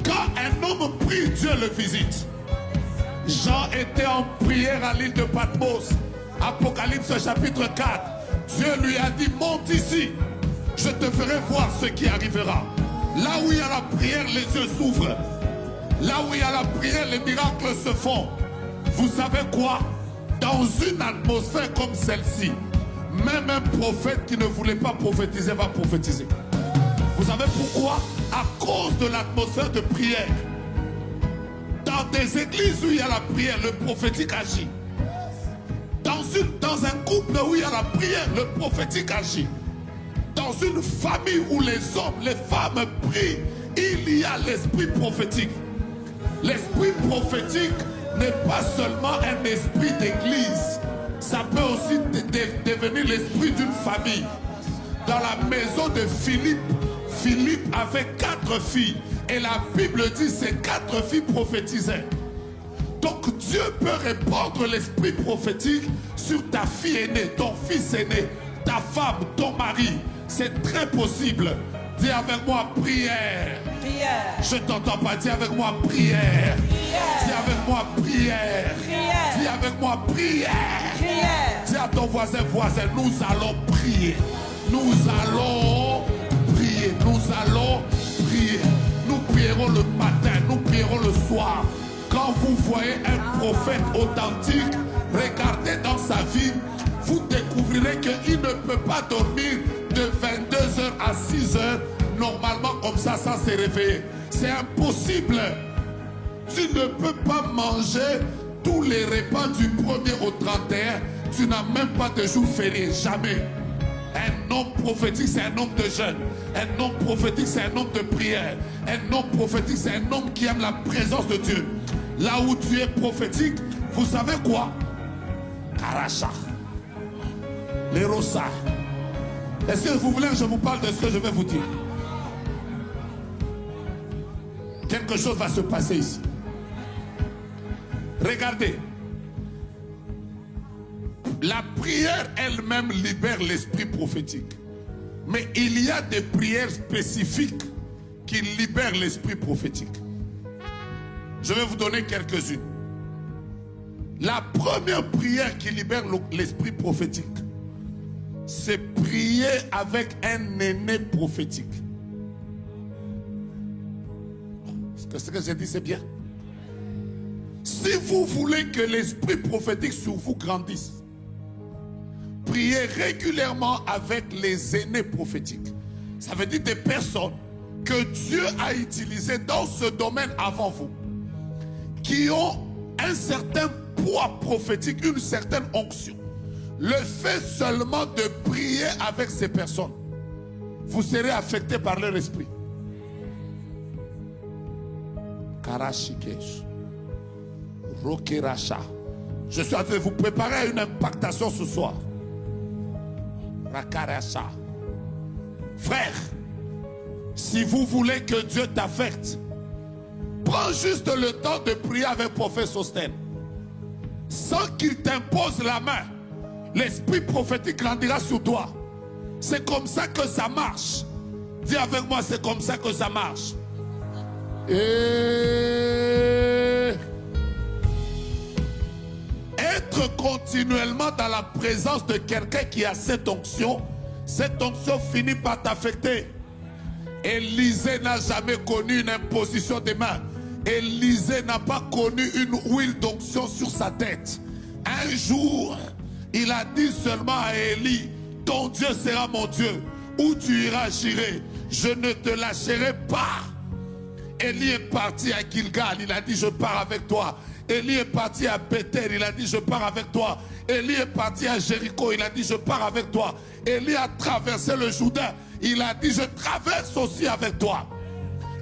Quand un homme prie, Dieu le visite. Jean était en prière à l'île de Patmos. Apocalypse chapitre 4. Dieu lui a dit, monte ici. Je te ferai voir ce qui arrivera. Là où il y a la prière, les yeux s'ouvrent. Là où il y a la prière, les miracles se font. Vous savez quoi? Dans une atmosphère comme celle-ci, même un prophète qui ne voulait pas prophétiser va prophétiser. Vous savez pourquoi? À cause de l'atmosphère de prière. Dans des églises où il y a la prière, le prophétique agit. Dans un couple où il y a la prière, le prophétique agit. Dans une famille où les hommes, les femmes prient, il y a l'esprit prophétique. L'esprit prophétique n'est pas seulement un esprit d'église. Ça peut aussi devenir l'esprit d'une famille. Dans la maison de Philippe, Philippe avait 4 filles. Et la Bible dit ces 4 filles prophétisaient. Donc Dieu peut répandre l'esprit prophétique sur ta fille aînée, ton fils aîné, ta femme, ton mari. C'est très possible. Dis avec moi prière. Prière. Je t'entends pas. Dis avec moi prière. Dis avec moi prière. Dis avec moi prière. Dis à ton voisin, nous allons prier. Nous allons prier. Nous allons prier. Nous prierons le matin, nous prierons le soir. Quand vous voyez un prophète authentique, regardez dans sa vie, vous découvrirez qu'il ne peut pas dormir de 22h à 6h, normalement comme ça, sans se réveiller. C'est impossible. Tu ne peux pas manger tous les repas du 1er au 31. Tu n'as même pas de jour férié, jamais. Un homme prophétique, c'est un homme de jeûne. Un homme prophétique, c'est un homme de prière. Un homme prophétique, c'est un homme qui aime la présence de Dieu. Là où tu es prophétique, vous savez quoi? Karacha. L'Erosa. Est-ce que vous voulez que je vous parle de ce que je vais vous dire? Quelque chose va se passer ici. Regardez. La prière elle-même libère l'esprit prophétique. Mais il y a des prières spécifiques qui libèrent l'esprit prophétique. Je vais vous donner quelques-unes. La première prière qui libère l'esprit prophétique, c'est prier avec un aîné prophétique. Est-ce que ce que j'ai dit, c'est bien? Si vous voulez que l'esprit prophétique sur vous grandisse, priez régulièrement avec les aînés prophétiques. Ça veut dire des personnes que Dieu a utilisées dans ce domaine avant vous, qui ont un certain poids prophétique, une certaine onction. Le fait seulement de prier avec ces personnes, vous serez affecté par leur esprit. Karashikesh, Rokeracha. Je suis en train de vous préparer à une impactation ce soir. Rakaracha. Frère, si vous voulez que Dieu t'affecte, prends juste le temps de prier avec le prophète Sostène. Sans qu'il t'impose la main, l'esprit prophétique grandira sur toi. C'est comme ça que ça marche. Dis avec moi, c'est comme ça que ça marche. Et continuellement dans la présence de quelqu'un qui a cette onction finit par t'affecter. Élisée n'a jamais connu une imposition des mains. Élisée n'a pas connu une huile d'onction sur sa tête. Un jour, il a dit seulement à Élie, ton Dieu sera mon Dieu. Où tu iras, j'irai. Je ne te lâcherai pas. Élie est parti à Gilgal, il a dit je pars avec toi. Élie est parti à Bethel, il a dit je pars avec toi. Élie est parti à Jéricho, il a dit je pars avec toi. Élie a traversé le Jourdain, il a dit je traverse aussi avec toi.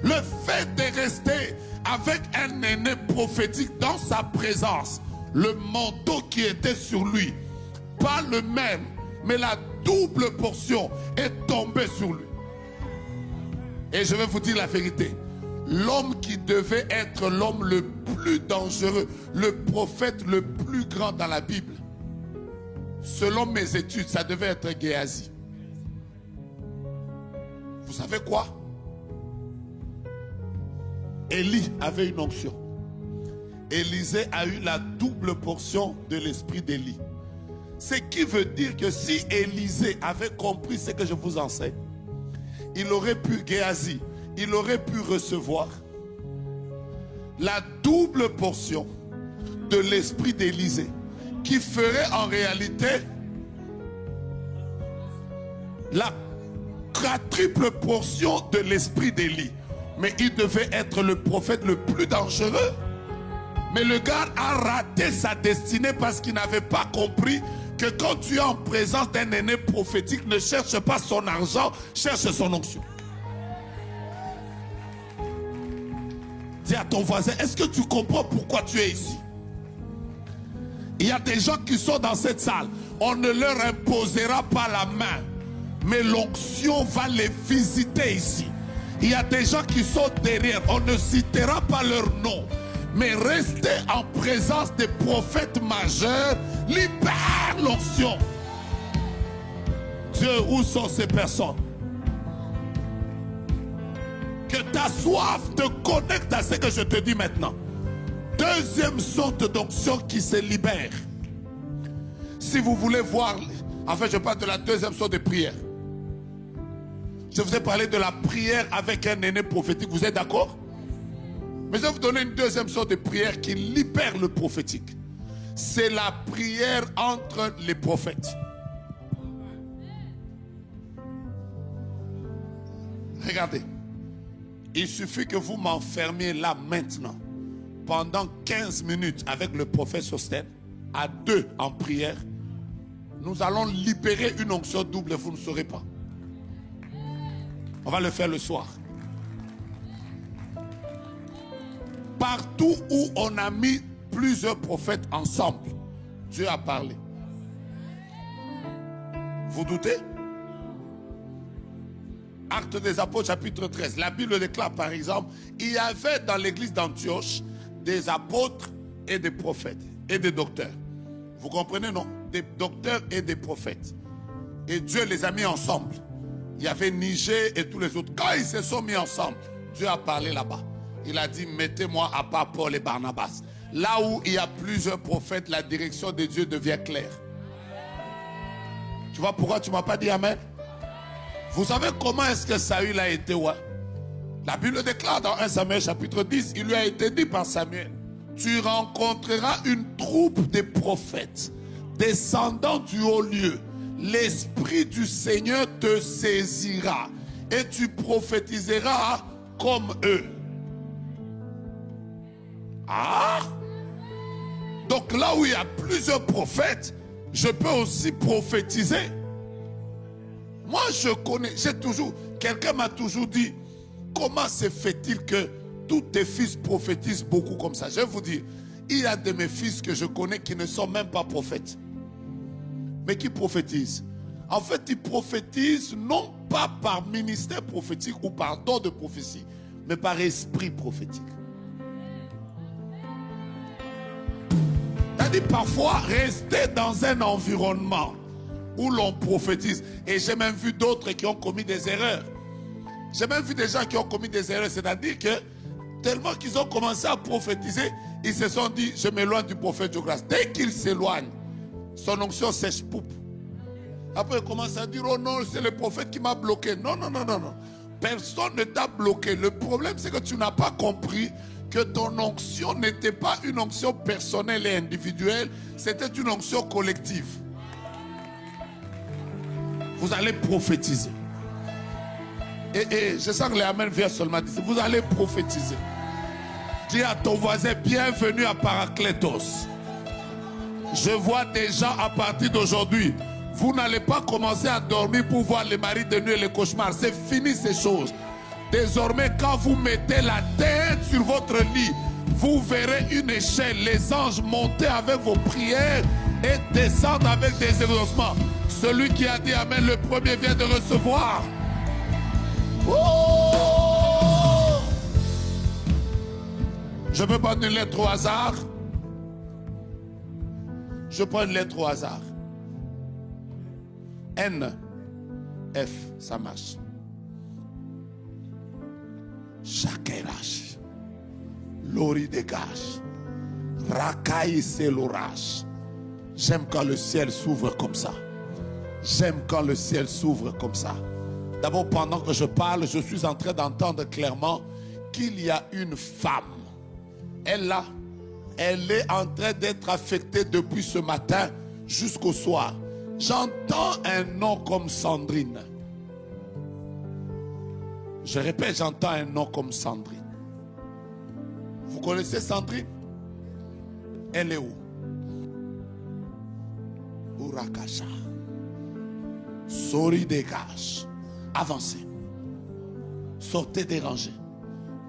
Le fait de rester avec un aîné prophétique dans sa présence, le manteau qui était sur lui, pas le même, mais la double portion est tombée sur lui. Et je vais vous dire la vérité. L'homme qui devait être l'homme le plus dangereux, le prophète le plus grand dans la Bible, selon mes études, ça devait être Géasi. Vous savez quoi? Élie avait une onction. Élisée a eu la double portion de l'esprit d'Élie. Ce qui veut dire que si Élisée avait compris ce que je vous enseigne, il aurait pu, Géasi, il aurait pu recevoir la double portion de l'esprit d'Élisée, qui ferait en réalité la quadruple portion de l'esprit d'Élie. Mais il devait être le prophète le plus dangereux. Mais le gars a raté sa destinée parce qu'il n'avait pas compris que quand tu es en présence d'un aîné prophétique, ne cherche pas son argent, cherche son onction. Dis à ton voisin, est-ce que tu comprends pourquoi tu es ici? Il y a des gens qui sont dans cette salle. On ne leur imposera pas la main, mais l'onction va les visiter ici. Il y a des gens qui sont derrière. On ne citera pas leur nom, mais rester en présence des prophètes majeurs libère l'onction. Dieu, où sont ces personnes? Que ta soif te connecte à ce que je te dis maintenant. Deuxième sorte d'onction qui se libère. Si vous voulez voir, enfin je parle de la deuxième sorte de prière. Je vous ai parlé de la prière avec un aîné prophétique, vous êtes d'accord? Mais je vais vous donner une deuxième sorte de prière qui libère le prophétique. C'est la prière entre les prophètes. Regardez. Il suffit que vous m'enfermiez là maintenant, pendant 15 minutes avec le prophète Sostène, à deux en prière. Nous allons libérer une onction double, vous ne saurez pas. On va le faire le soir. Partout où on a mis plusieurs prophètes ensemble, Dieu a parlé. Vous doutez? Actes des Apôtres, chapitre 13. La Bible déclare par exemple, il y avait dans l'église d'Antioche des apôtres et des prophètes et des docteurs. Vous comprenez, non? Des docteurs et des prophètes. Et Dieu les a mis ensemble. Il y avait Niger et tous les autres. Quand ils se sont mis ensemble, Dieu a parlé là-bas. Il a dit, mettez-moi à part Paul et Barnabas. Là où il y a plusieurs prophètes, la direction de Dieu devient claire. Tu vois pourquoi tu ne m'as pas dit Amen? Vous savez comment est-ce que Saül a été roi? La Bible déclare dans 1 Samuel chapitre 10, il lui a été dit par Samuel, tu rencontreras une troupe de prophètes descendant du haut lieu. L'esprit du Seigneur te saisira et tu prophétiseras comme eux. Ah! Donc là où il y a plusieurs prophètes, je peux aussi prophétiser. Moi je connais, quelqu'un m'a toujours dit, comment se fait-il que tous tes fils prophétisent beaucoup comme ça? Je vais vous dire, il y a de mes fils que je connais qui ne sont même pas prophètes, mais qui prophétisent. En fait, ils prophétisent non pas par ministère prophétique ou par don de prophétie, mais par esprit prophétique. C'est-à-dire parfois rester dans un environnement où l'on prophétise. Et j'ai même vu d'autres qui ont commis des erreurs. J'ai même vu des gens qui ont commis des erreurs. C'est-à-dire que tellement qu'ils ont commencé à prophétiser, Ils se sont dit, je m'éloigne du prophète de grâce. Dès qu'il s'éloigne, son onction sèche poupe. Après, il commence à dire, oh non, c'est le prophète qui m'a bloqué. Non, non, non, non, non. Personne ne t'a bloqué. Le problème, c'est que tu n'as pas compris que ton onction n'était pas une onction personnelle et individuelle, c'était une onction collective. Vous allez prophétiser. Et je sens que les amens viennent seulement dire, vous allez prophétiser. Dis à ton voisin, bienvenue à Paraclétos. Je vois des gens à partir d'aujourd'hui. Vous n'allez pas commencer à dormir pour voir les maris de nuit et les cauchemars. C'est fini ces choses. Désormais, quand vous mettez la tête sur votre lit, vous verrez une échelle. Les anges monter avec vos prières et descendre avec des exaucements. Celui qui a dit amen, le premier vient de recevoir. Oh! Je peux prendre une lettre au hasard. Je prends une lettre au hasard. N, F, ça marche. Chakerash, Lori dégage, Rakai c'est l'orage. J'aime quand le ciel s'ouvre comme ça. J'aime quand le ciel s'ouvre comme ça. D'abord, pendant que je parle, je suis en train d'entendre clairement qu'il y a une femme. Elle est en train d'être affectée depuis ce matin jusqu'au soir. J'entends un nom comme Sandrine. Je répète, j'entends un nom comme Sandrine. Vous connaissez Sandrine? Elle est où? Urakasha. Sori dégage. Avancez. Sortez des rangées.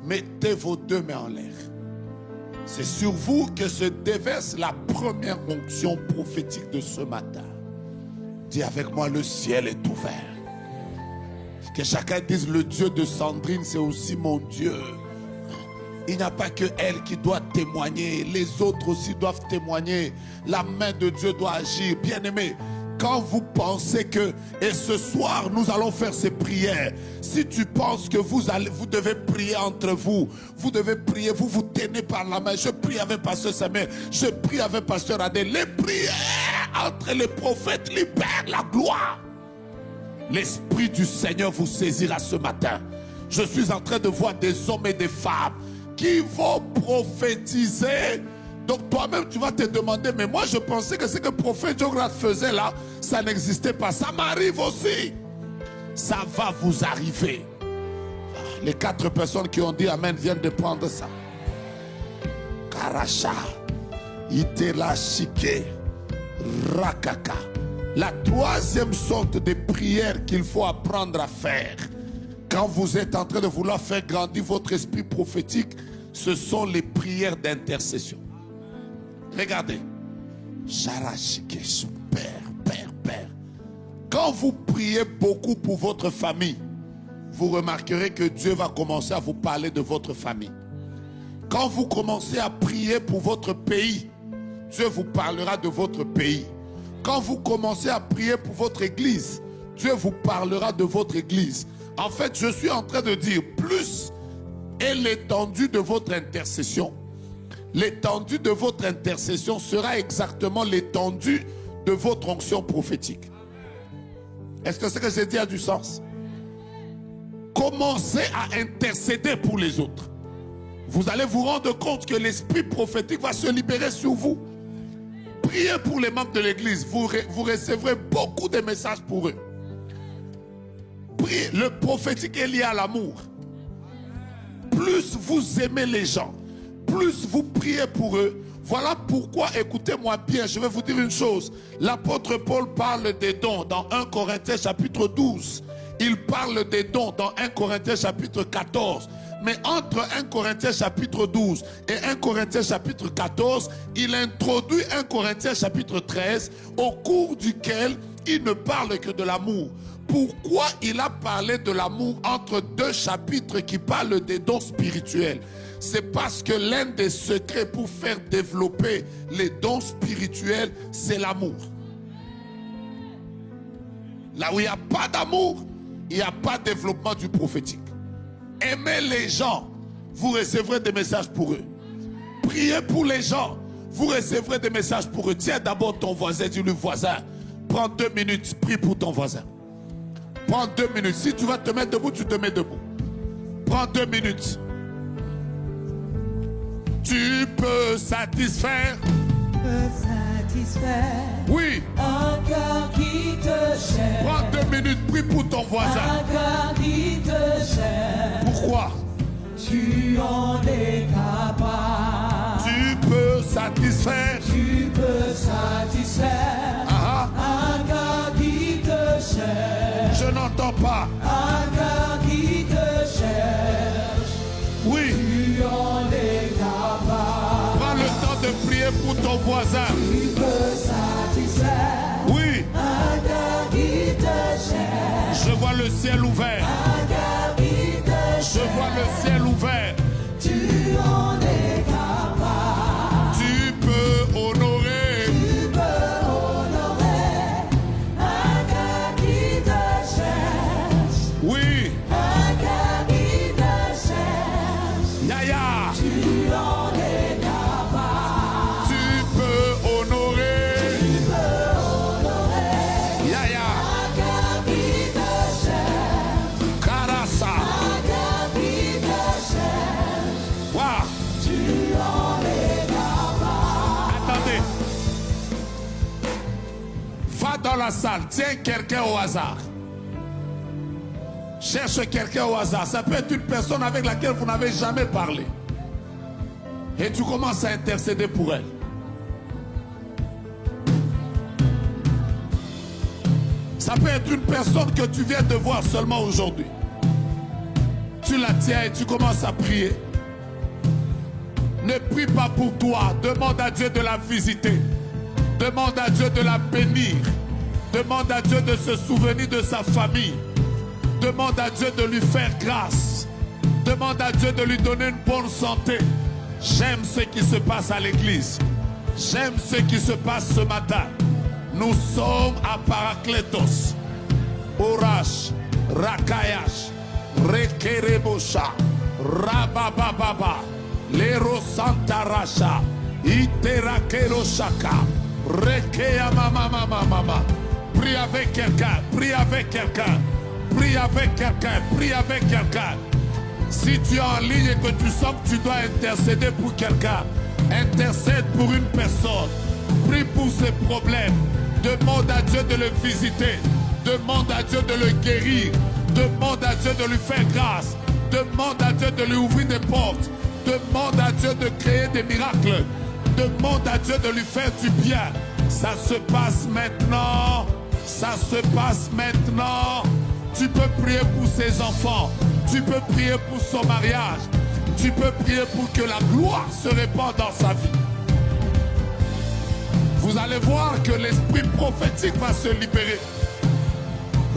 Mettez vos deux mains en l'air. C'est sur vous que se déverse la première onction prophétique de ce matin. Dis avec moi, le ciel est ouvert. Que chacun dise, le Dieu de Sandrine, c'est aussi mon Dieu. Il n'y a pas que elle qui doit témoigner. Les autres aussi doivent témoigner. La main de Dieu doit agir. Bien-aimé, quand vous pensez que, et ce soir, nous allons faire ces prières. Si tu penses que vous devez prier entre vous, vous devez prier, vous vous tenez par la main. Je prie avec Pasteur Samuel, je prie avec Pasteur Adèle. Les prières entre les prophètes libèrent la gloire. L'Esprit du Seigneur vous saisira ce matin. Je suis en train de voir des hommes et des femmes qui vont prophétiser. Donc toi-même tu vas te demander, mais moi je pensais que ce que le prophète Jograd faisait là, ça n'existait pas. Ça m'arrive aussi. Ça va vous arriver. Les 4 personnes qui ont dit amen viennent de prendre ça. Karacha, Itela Shike, Rakaka. La troisième sorte de prière qu'il faut apprendre à faire quand vous êtes en train de vouloir faire grandir votre esprit prophétique, ce sont les prières d'intercession. Regardez. Père. Quand vous priez beaucoup pour votre famille, vous remarquerez que Dieu va commencer à vous parler de votre famille. Quand vous commencez à prier pour votre pays, Dieu vous parlera de votre pays. Quand vous commencez à prier pour votre église, Dieu vous parlera de votre église. En fait, je suis en train de dire, plus est l'étendue de votre intercession, l'étendue de votre intercession sera exactement l'étendue de votre onction prophétique. Est-ce que ce que j'ai dit a du sens? Commencez à intercéder pour les autres. Vous allez vous rendre compte que l'esprit prophétique va se libérer sur vous. Priez pour les membres de l'église. Vous recevrez beaucoup de messages pour eux. Priez. Le prophétique est lié à l'amour. Plus vous aimez les gens, plus vous priez pour eux. Voilà pourquoi, écoutez-moi bien, je vais vous dire une chose. L'apôtre Paul parle des dons dans 1 Corinthiens chapitre 12. Il parle des dons dans 1 Corinthiens chapitre 14. Mais entre 1 Corinthiens chapitre 12 et 1 Corinthiens chapitre 14, il introduit 1 Corinthiens chapitre 13, au cours duquel il ne parle que de l'amour. Pourquoi il a parlé de l'amour entre 2 chapitres qui parlent des dons spirituels? C'est parce que l'un des secrets pour faire développer les dons spirituels, c'est l'amour. Là où il n'y a pas d'amour, il n'y a pas de développement du prophétique. Aimez les gens, vous recevrez des messages pour eux. priez pour les gens. Vous recevrez des messages pour eux. Tiens d'abord ton voisin, dis-lui voisin. Prends 2 minutes, prie pour ton voisin. Prends 2 minutes. Si tu vas te mettre debout, tu te mets debout. Prends 2 minutes. Tu peux satisfaire. Oui. Un cœur qui te cherche. Prends 2 minutes, prie pour ton voisin. Un cœur qui te cherche. Pourquoi? Tu en es capable. Tu peux satisfaire. Tu peux satisfaire. Un cœur qui te cherche. Je n'entends pas. Un cœur qui te cherche. Oui. Tu en es capable. Prends le temps de prier pour ton voisin. Tu peux satisfaire. Oui. Un cœur qui te cherche. Je vois le ciel ouvert. Un cœur qui te cherche. Je vois le ciel ouvert. Tu en es capable. Tu peux honorer. Tu peux honorer. Un cœur qui te cherche. Oui. Un cœur qui te cherche. Yaya. Tu en es capable. Tu peux honorer. Tu peux honorer. Yaya. Un cœur qui te cherche. Karasa. Un cœur qui te cherche. Waouh. Tu en es capable. Attendez. Va dans la salle. Tiens quelqu'un au hasard. Cherche quelqu'un au hasard. Ça peut être une personne avec laquelle vous n'avez jamais parlé. Et tu commences à intercéder pour elle. Ça peut être une personne que tu viens de voir seulement aujourd'hui. Tu la tiens et tu commences à prier. Ne prie pas pour toi. Demande à Dieu de la visiter. Demande à Dieu de la bénir. Demande à Dieu de se souvenir de sa famille. Demande à Dieu de lui faire grâce. Demande à Dieu de lui donner une bonne santé. J'aime ce qui se passe à l'église. J'aime ce qui se passe ce matin. Nous sommes à Parakletos. Orash, Rakayash, Rekerebosha, Rabababa, Lero Santarasha, Iterakeroshaka, Rekeya Mama. Prie avec quelqu'un, prie avec quelqu'un, prie avec quelqu'un, prie avec quelqu'un. Si tu es en ligne et que tu sens que tu dois intercéder pour quelqu'un, intercède pour une personne. Prie pour ses problèmes. Demande à Dieu de le visiter. Demande à Dieu de le guérir. Demande à Dieu de lui faire grâce. Demande à Dieu de lui ouvrir des portes. Demande à Dieu de créer des miracles. Demande à Dieu de lui faire du bien. Ça se passe maintenant. Ça se passe maintenant. Tu peux prier pour ses enfants. Tu peux prier pour son mariage. Tu peux prier pour que la gloire se répande dans sa vie. Vous allez voir que l'esprit prophétique va se libérer.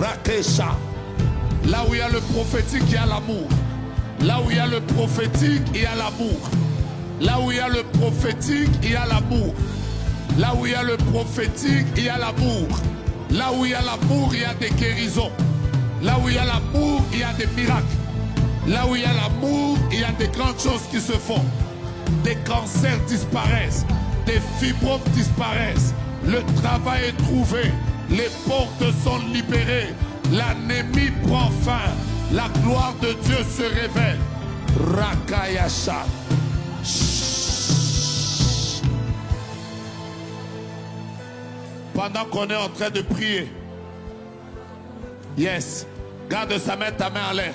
Rakesha. Là où il y a le prophétique, il y a l'amour. Là où il y a le prophétique, il y a l'amour. Là où il y a le prophétique, il y a l'amour. Là où il y a le prophétique, il y a l'amour. Là où il y a l'amour, il y a des guérisons. Là où il y a l'amour, il y a des miracles. Là où il y a l'amour, il y a des grandes choses qui se font. Des cancers disparaissent. Des fibromes disparaissent. Le travail est trouvé. Les portes sont libérées. L'anémie prend fin. La gloire de Dieu se révèle. Rakayasha. Pendant qu'on est en train de prier. Yes. Garde sa main, ta main en l'air.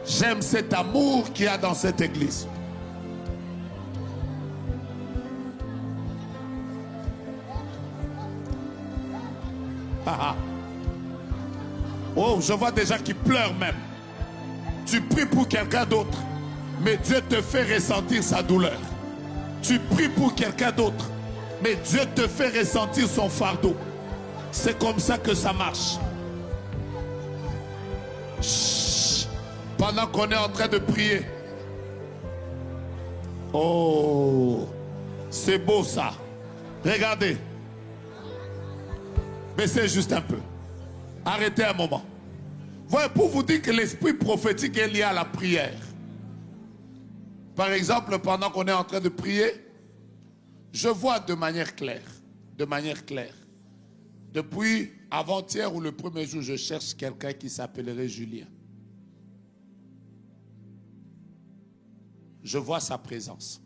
J'aime cet amour qu'il y a dans cette église. Oh, je vois des gens qui pleurent même. Tu pries pour quelqu'un d'autre, mais Dieu te fait ressentir sa douleur. Tu pries pour quelqu'un d'autre, mais Dieu te fait ressentir son fardeau. C'est comme ça que ça marche. Chut. Pendant qu'on est en train de prier. Oh, c'est beau ça. Regardez. Baissez juste un peu. Arrêtez un moment. Voilà, pour vous dire que l'esprit prophétique est lié à la prière. Par exemple, pendant qu'on est en train de prier, je vois de manière claire. Depuis avant-hier ou le premier jour, je cherche quelqu'un qui s'appellerait Julien. Je vois sa présence.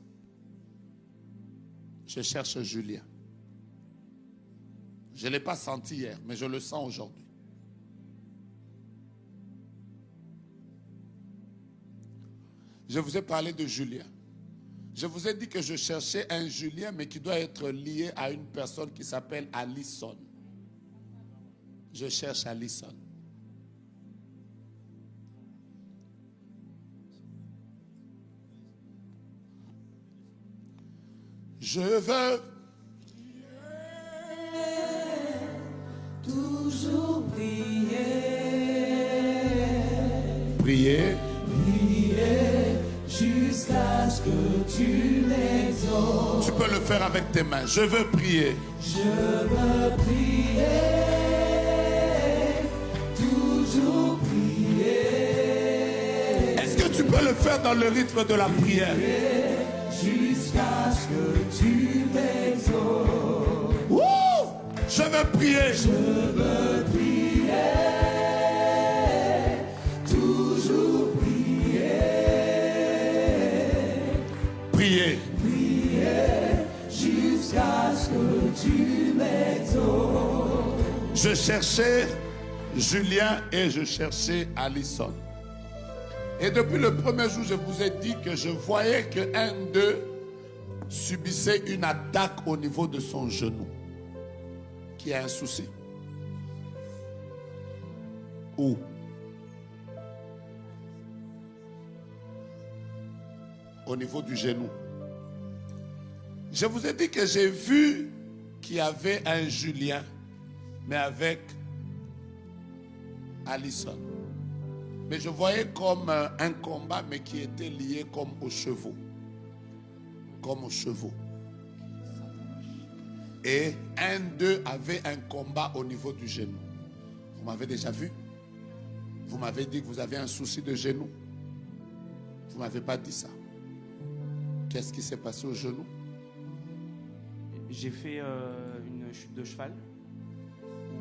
Je cherche Julien. Je ne l'ai pas senti hier, mais je le sens aujourd'hui. Je vous ai parlé de Julien. Je vous ai dit que je cherchais un Julien, mais qui doit être lié à une personne qui s'appelle Alison. Je cherche Alison. Je veux toujours prier, prier jusqu'à ce que tu m'exauces. Tu peux le faire avec tes mains. Je veux prier. Je veux prier, toujours prier. Est-ce que tu peux le faire dans le rythme de la prière? Jusqu'à ce que tu m'exauces. Wouh! Je veux prier. Je veux prier, toujours prier. Prier. Prier jusqu'à ce que tu m'exauces. Je cherchais Julien et je cherchais Alison. Et depuis le premier jour, je vous ai dit que je voyais qu'un d'eux subissait une attaque au niveau de son genou. Qui a un souci. Où? Au niveau du genou. Je vous ai dit que j'ai vu qu'il y avait un Julien, mais avec Alison. Mais je voyais comme un combat, mais qui était lié comme aux chevaux. Comme aux chevaux. Et un d'eux avait un combat au niveau du genou. Vous m'avez déjà vu? Vous m'avez dit que vous avez un souci de genou. Vous ne m'avez pas dit ça. Qu'est-ce qui s'est passé au genou? J'ai fait une chute de cheval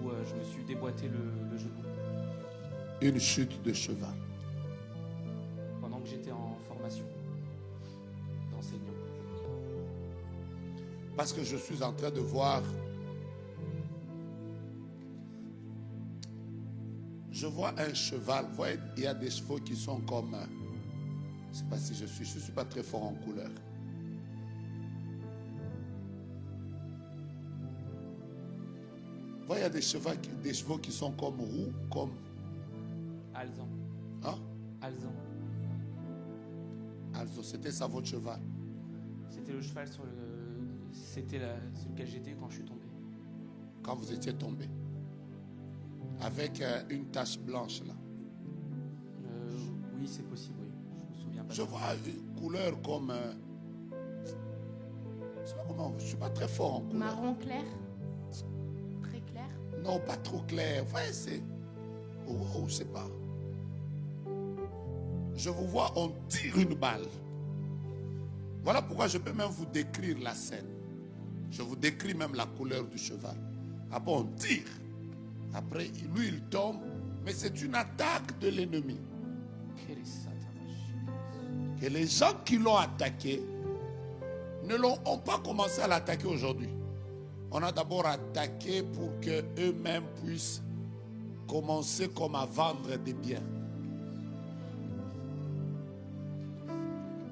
où je me suis déboîté le genou. Une chute de cheval. Pendant que j'étais en formation d'enseignant. Parce que je suis en train de voir. Je vois un cheval. Vous voyez, il y a des chevaux qui sont comme. Je ne sais pas si je suis pas très fort en couleur. Vous voyez, il y a des chevaux qui sont comme roux, comme. Alzan. Hein? Alzan. Also, c'était ça votre cheval. C'était le cheval sur lequel j'étais quand je suis tombé. Quand vous étiez tombé. Avec une tache blanche là. Oui, c'est possible, oui. Je me souviens pas. Je vois une couleur comme. Je sais pas comment. Je suis pas très fort en couleur. Marron clair? Très clair? Non, pas trop clair. Vous voyez, c'est. Oh, je sais pas. Je vous vois, on tire une balle. Voilà pourquoi je peux même vous décrire la scène. Je vous décris même la couleur du cheval. Après, on tire. Après, lui, il tombe. Mais c'est une attaque de l'ennemi. Et les gens qui l'ont attaqué ont pas commencé à l'attaquer aujourd'hui. On a d'abord attaqué pour qu'eux-mêmes puissent commencer comme à vendre des biens.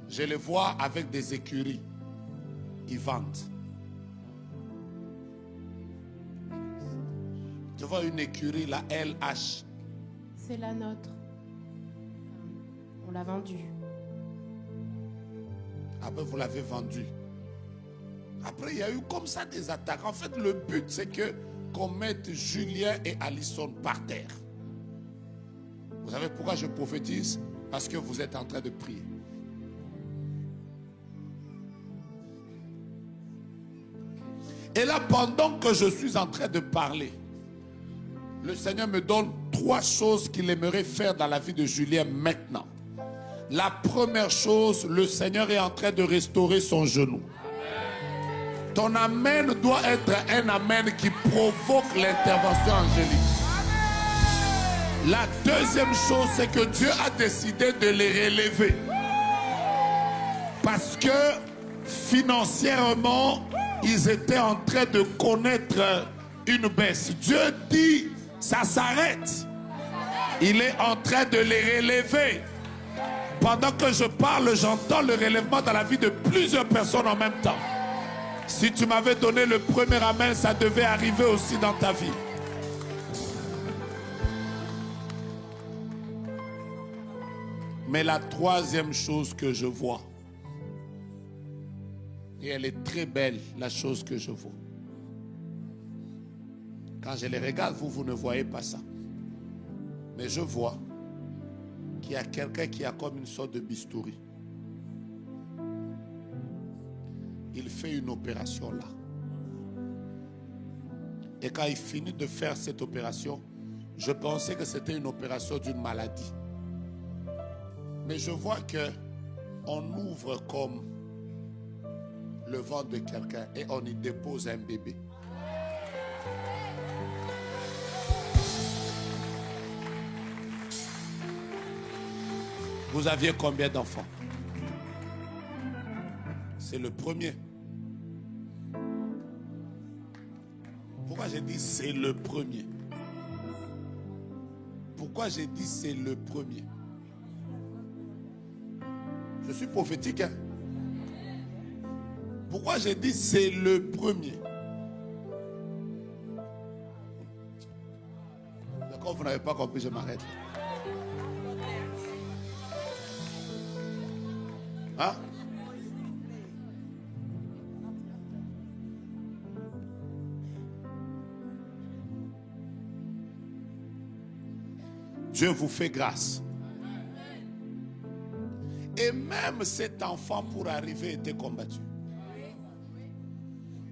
Je les vois avec des écuries. Ils vendent. Je vois une écurie, la LH. C'est la nôtre. On l'a vendue. Après, vous l'avez vendue. Après, il y a eu comme ça des attaques. En fait, le but, c'est qu'on mette Julien et Alison par terre. Vous savez pourquoi je prophétise? Parce que vous êtes en train de prier. Et là, pendant que je suis en train de parler, le Seigneur me donne 3 choses qu'il aimerait faire dans la vie de Julien maintenant. La première chose, le Seigneur est en train de restaurer son genou. Ton amen doit être un amen qui provoque l'intervention angélique. La deuxième chose, c'est que Dieu a décidé de les relever. Parce que financièrement, ils étaient en train de connaître une baisse. Dieu dit, ça s'arrête. Il est en train de les relever. Pendant que je parle, j'entends le relèvement dans la vie de plusieurs personnes en même temps. Si tu m'avais donné le premier amen, ça devait arriver aussi dans ta vie. Mais la troisième chose que je vois, et elle est très belle, la chose que je vois. Quand je les regarde, vous ne voyez pas ça. Mais je vois qu'il y a quelqu'un qui a comme une sorte de bistouri. Il fait une opération là. Et quand il finit de faire cette opération, je pensais que c'était une opération d'une maladie. Mais je vois qu'on ouvre comme le ventre de quelqu'un et on y dépose un bébé. Vous aviez combien d'enfants? C'est le premier. Pourquoi j'ai dit c'est le premier? Pourquoi j'ai dit c'est le premier? Je suis prophétique, hein? Pourquoi j'ai dit c'est le premier? D'accord, vous n'avez pas compris, je m'arrête. Hein? Dieu vous fait grâce. Et même cet enfant pour arriver était combattu.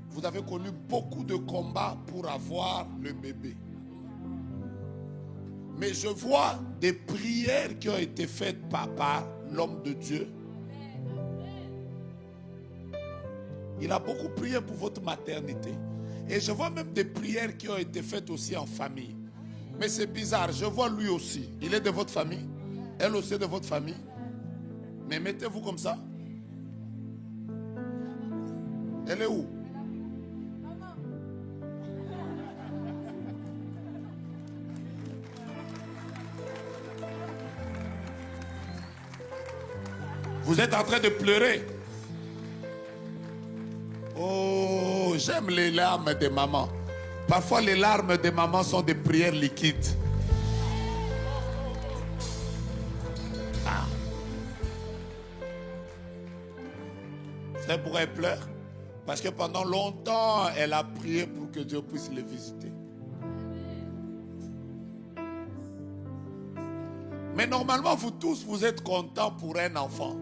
Vous avez connu beaucoup de combats pour avoir le bébé. Mais je vois des prières qui ont été faites par l'homme de Dieu. Il a beaucoup prié pour votre maternité. Et je vois même des prières qui ont été faites aussi en famille. Mais c'est bizarre, je vois lui aussi. Il est de votre famille. Elle aussi est de votre famille. Mais mettez-vous comme ça. Elle est où? Vous êtes en train de pleurer. Oh, j'aime les larmes des mamans. Parfois, les larmes des mamans sont des prières liquides. Ah. Vous savez pourquoi elle pleure? Parce que pendant longtemps, elle a prié pour que Dieu puisse les visiter. Mais normalement, vous tous, vous êtes contents pour un enfant.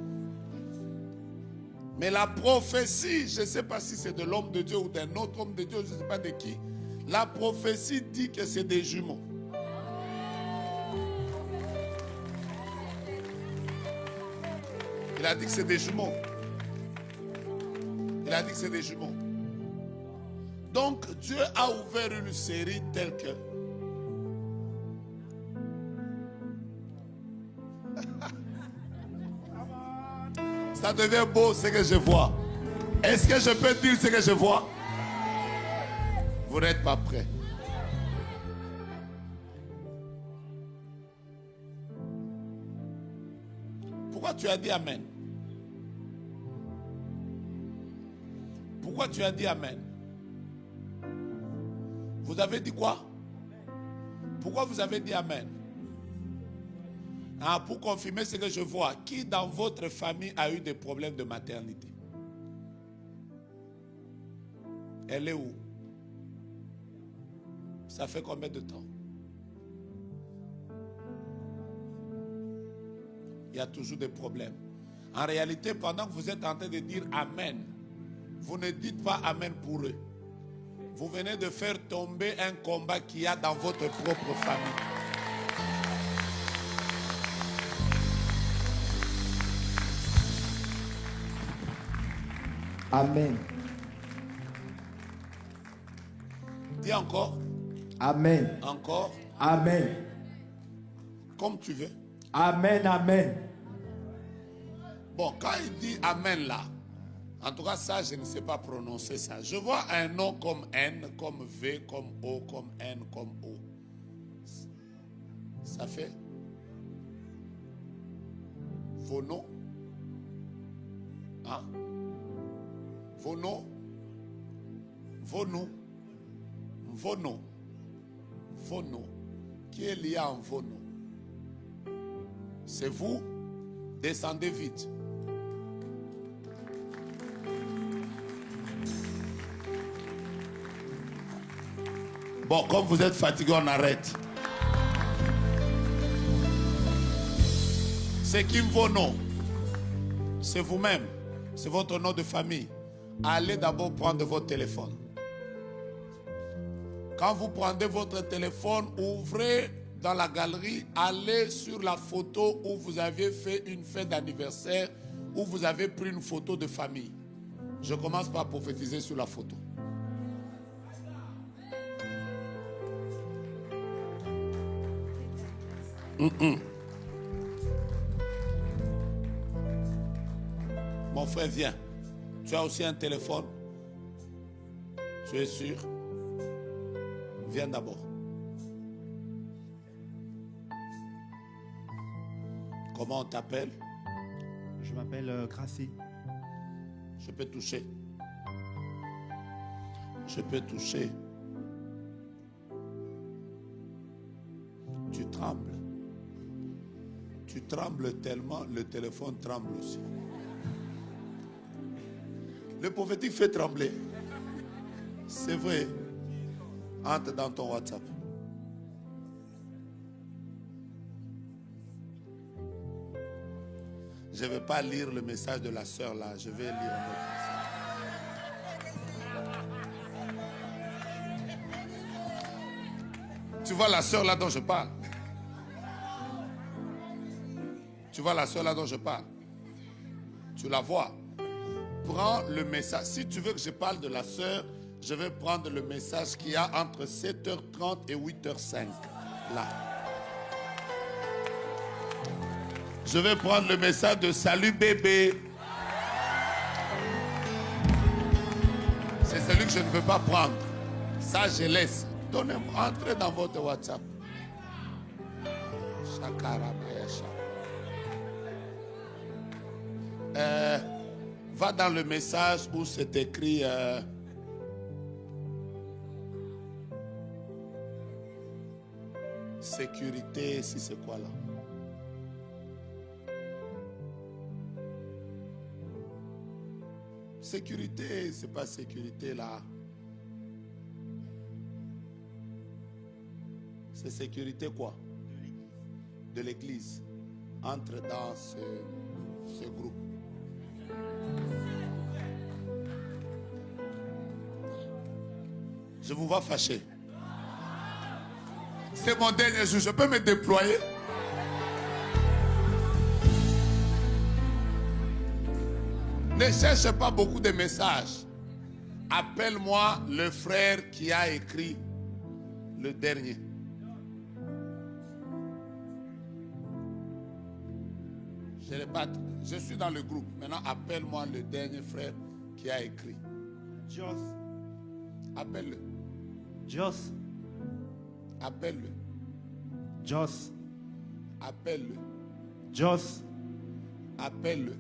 Mais la prophétie, je ne sais pas si c'est de l'homme de Dieu ou d'un autre homme de Dieu, je ne sais pas de qui. La prophétie dit que c'est des jumeaux. Il a dit que c'est des jumeaux. Il a dit que c'est des jumeaux. Donc Dieu a ouvert une série telle que ça devient beau ce que je vois. Est-ce que je peux dire ce que je vois? Vous n'êtes pas prêts. Pourquoi tu as dit Amen? Pourquoi tu as dit Amen? Vous avez dit quoi? Pourquoi vous avez dit Amen? Ah, pour confirmer ce que je vois, qui dans votre famille a eu des problèmes de maternité? Elle est où? Ça fait combien de temps? Il y a toujours des problèmes. En réalité, pendant que vous êtes en train de dire Amen, vous ne dites pas Amen pour eux. Vous venez de faire tomber un combat qu'il y a dans votre propre famille. Amen. Dis encore. Amen. Encore. Amen. Comme tu veux. Amen. Amen. Bon, quand il dit Amen là, en tout cas ça, je ne sais pas prononcer ça. Je vois un nom comme N, comme V, comme O, comme N, comme O. Ça fait vos noms. Hein? Vos noms. Vos noms. Vos noms. Vos noms. Qui est lié en vos noms? C'est vous. Descendez vite. Bon, comme vous êtes fatigué, on arrête. C'est qui vos noms? C'est vous-même. C'est votre nom de famille. Allez d'abord prendre votre téléphone. Quand vous prenez votre téléphone, ouvrez dans la galerie, allez sur la photo où vous avez fait une fête d'anniversaire, où vous avez pris une photo de famille. Je commence par prophétiser sur la photo. Mon frère, viens. Tu as aussi un téléphone? Tu es sûr? Viens d'abord. Comment on t'appelle? Je m'appelle Gracie. Je peux toucher. Je peux toucher. Tu trembles. Tu trembles tellement, le téléphone tremble aussi. Le prophétique fait trembler. C'est vrai. Entre dans ton WhatsApp. Je ne vais pas lire le message de la sœur là. Je vais lire un autre message. Tu vois la sœur là dont je parle? Tu vois la sœur là dont je parle? Tu la vois? Prends le message. Si tu veux que je parle de la sœur, je vais prendre le message qu'il y a entre 7h30 et 8h05. Là. Je vais prendre le message de salut bébé. C'est celui que je ne veux pas prendre. Ça, je laisse. Donnez-moi, entrez dans votre WhatsApp. Va dans le message où c'est écrit sécurité, si c'est quoi là? Sécurité, c'est pas sécurité là. C'est sécurité quoi? De l'église. Entre dans ce groupe. Je vous vois fâché. C'est mon dernier jour. Je peux me déployer. Ne cherche pas beaucoup de messages. Appelle-moi le frère qui a écrit le dernier. Je n'ai pas. Je suis dans le groupe. Maintenant, appelle-moi le dernier frère qui a écrit. Joss. Appelle-le. Joss. Appelle-le. Joss. Appelle-le. Joss. Appelle-le.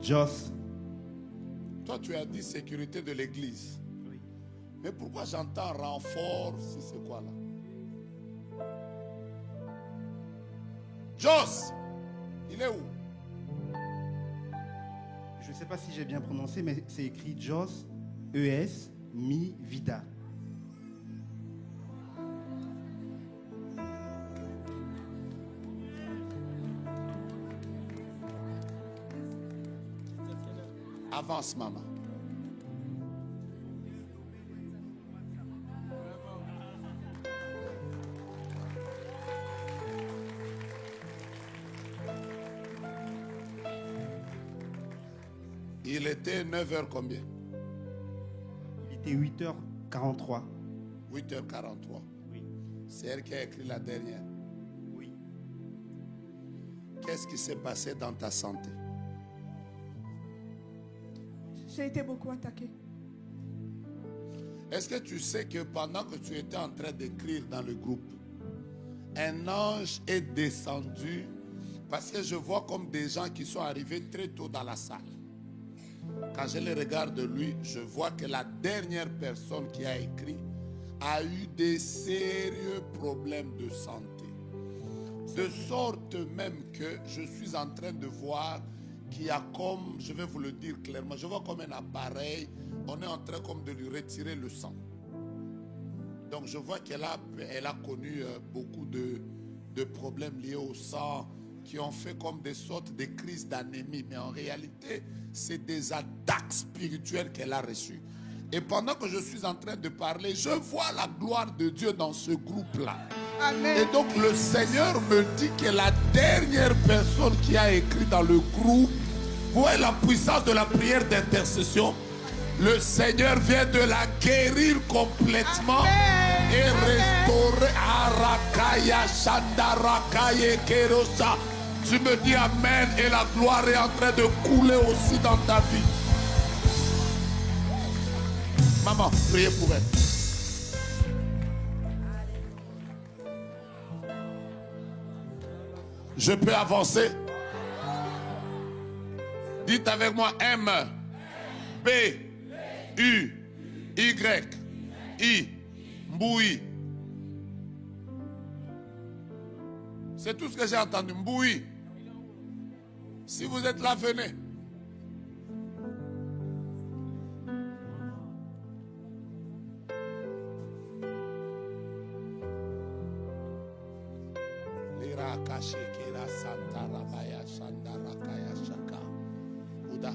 Joss. Toi, tu as dit sécurité de l'église. Oui. Mais pourquoi j'entends renfort si c'est quoi là? Joss, il est où? Je ne sais pas si j'ai bien prononcé, mais c'est écrit Joss, E-S, Mi, Vida. Avance, maman. Il était 9h combien? C'était 8h43. 8h43. Oui. C'est elle qui a écrit la dernière. Oui. Qu'est-ce qui s'est passé dans ta santé? J'ai été beaucoup attaquée. Est-ce que tu sais que pendant que tu étais en train d'écrire dans le groupe, un ange est descendu? Parce que je vois comme des gens qui sont arrivés très tôt dans la salle. Quand je le regarde de lui, je vois que la dernière personne qui a écrit a eu des sérieux problèmes de santé. De sorte même que je suis en train de voir qu'il y a comme, je vais vous le dire clairement, je vois comme un appareil, on est en train comme de lui retirer le sang. Donc je vois qu'elle a connu beaucoup de problèmes liés au sang qui ont fait comme des sortes de crises d'anémie. Mais en réalité, c'est des attaques spirituelles qu'elle a reçues. Et pendant que je suis en train de parler, je vois la gloire de Dieu dans ce groupe-là. Amen. Et donc le Seigneur me dit que la dernière personne qui a écrit dans le groupe, vous voyez la puissance de la prière d'intercession, le Seigneur vient de la guérir complètement. Amen. Et Amen. restaurer Arakaya Shandarakaye Kerosa. Tu me dis Amen et la gloire est en train de couler aussi dans ta vie. Maman, priez pour elle. Je peux avancer? Dites avec moi M, B, U, Y, I, Mboui. C'est tout ce que j'ai entendu. Mboui. Si vous êtes là, venez.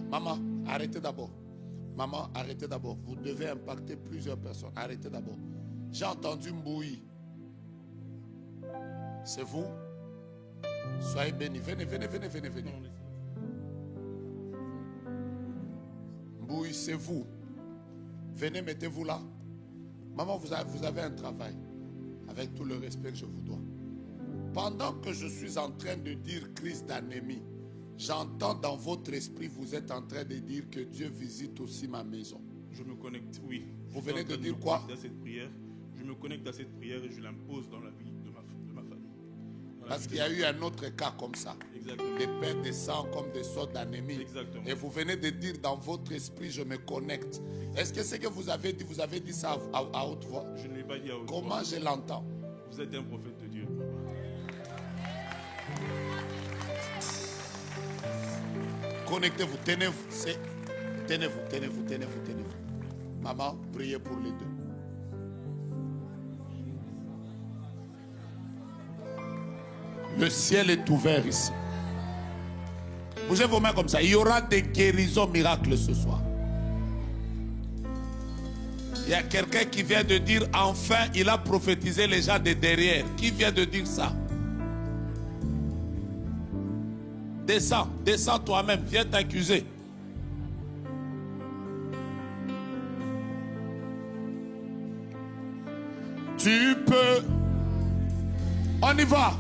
Maman, arrêtez d'abord. Maman, arrêtez d'abord. Vous devez impacter plusieurs personnes. Arrêtez d'abord. J'ai entendu Mboui. C'est vous? Soyez bénis. Venez. Mboui, c'est vous. Venez, mettez-vous là. Maman, vous avez un travail. Avec tout le respect que je vous dois. Pendant que je suis en train de dire crise d'anémie, j'entends dans votre esprit, vous êtes en train de dire que Dieu visite aussi ma maison. Je me connecte, oui. Vous venez de dire quoi? À cette prière. Je me connecte à cette prière et je l'impose dans la vie de ma famille. Parce qu'il y a eu un autre cas comme ça. Exactement. Des pertes de sang comme des sortes d'anémie. Exactement. Et vous venez de dire dans votre esprit, je me connecte. Est-ce que c'est que vous avez dit ça à haute voix? Je ne l'ai pas dit à haute voix. Comment je l'entends? Vous êtes un prophète de Dieu. Connectez-vous, tenez-vous. Tenez-vous. Maman, priez pour les deux. Le ciel est ouvert ici. Bougez vos mains comme ça. Il y aura des guérisons miracles ce soir. Il y a quelqu'un qui vient de dire enfin il a prophétisé les gens de derrière. Qui vient de dire ça? Descends toi-même, viens t'accuser. Tu peux. On y va.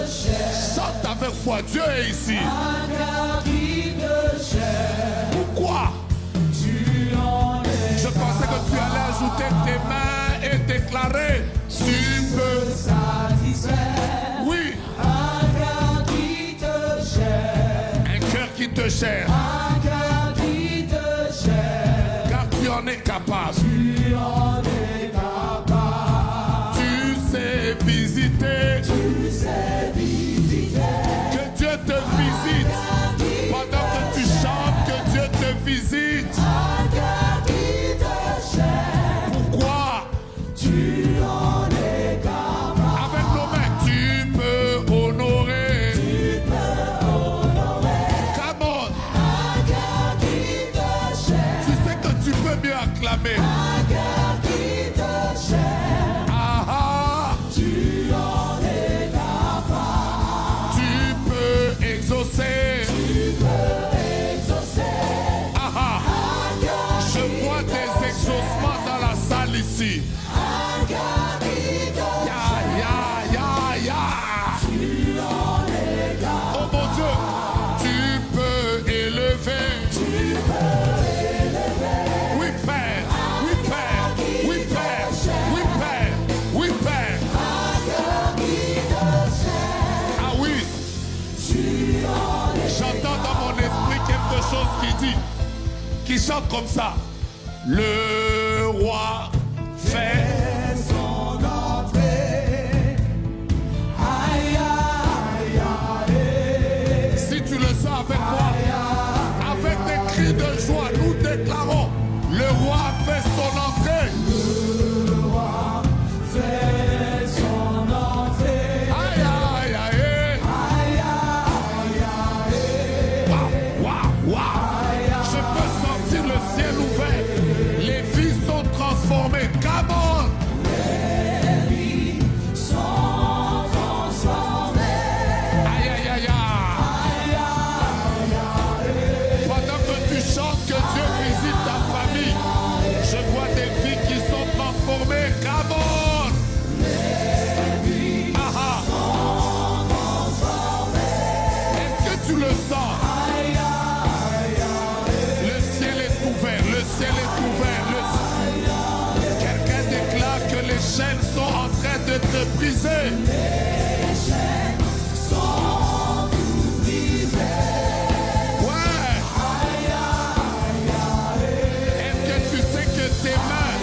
Saute avec foi, Dieu est ici. Pourquoi? Je pensais que tu allais ajouter tes mains et déclarer. Tu peux. Oui. Un cœur qui te cherche. Car tu en es capable. Tu sais visiter. Que Dieu te visite. Pendant que tu chantes, que Dieu te visite. Pourquoi? Avec nos mains, tu peux honorer. Come on. Tu sais que tu peux mieux acclamer. Tu peux exaucer. aussi. Oh mon Dieu, tu peux élever. Oui, Père, oui, Père, oui, Père, oui, Père, oui, Père. Ah oui, j'entends dans mon esprit quelque chose qui chante comme ça. Le roi fait son entrée. Aïe, aïe, aïe. Si tu le sens avec moi, avec des cris de joie, nous déclarons, le roi fait son entrée. Le roi fait son entrée. Aïe, aïe, aïe. Aïe, aïe, aïe. Waouh, waouh, waouh. Je peux sentir le ciel ouvert. Les vies sont transformées. Come on. Les vies sont transformées. Aïe, aïe, aïe, aïe. Pendant que tu chantes que Dieu visite ta famille, je vois des vies qui sont transformées. Come on. Les vies sont transformées. Est-ce que tu le sens? Le ciel est ouvert. Le ciel est ouvert. Quelqu'un déclare que les chaînes sont en train d'être brisées. Les chaînes sont toutes brisées. Ouais. Est-ce que tu sais que tes mains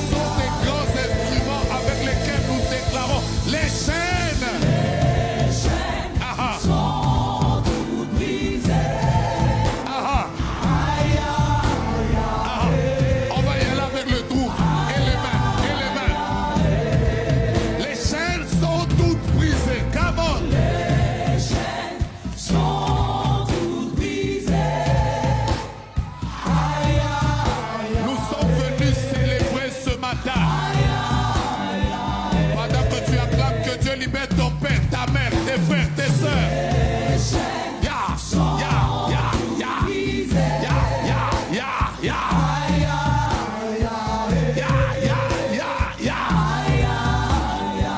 sont des grands instruments avec lesquels nous déclarons les chaînes? Les chaînes sont toutes brisées. On va y aller avec le trou et les mains, et les mains. Les chaînes sont toutes brisées. Come on. Les chaînes sont toutes brisées. Nous sommes venus célébrer ce matin. Pendant que tu acclames que Dieu libère ton père, ta mère, tes frères, tes sœurs.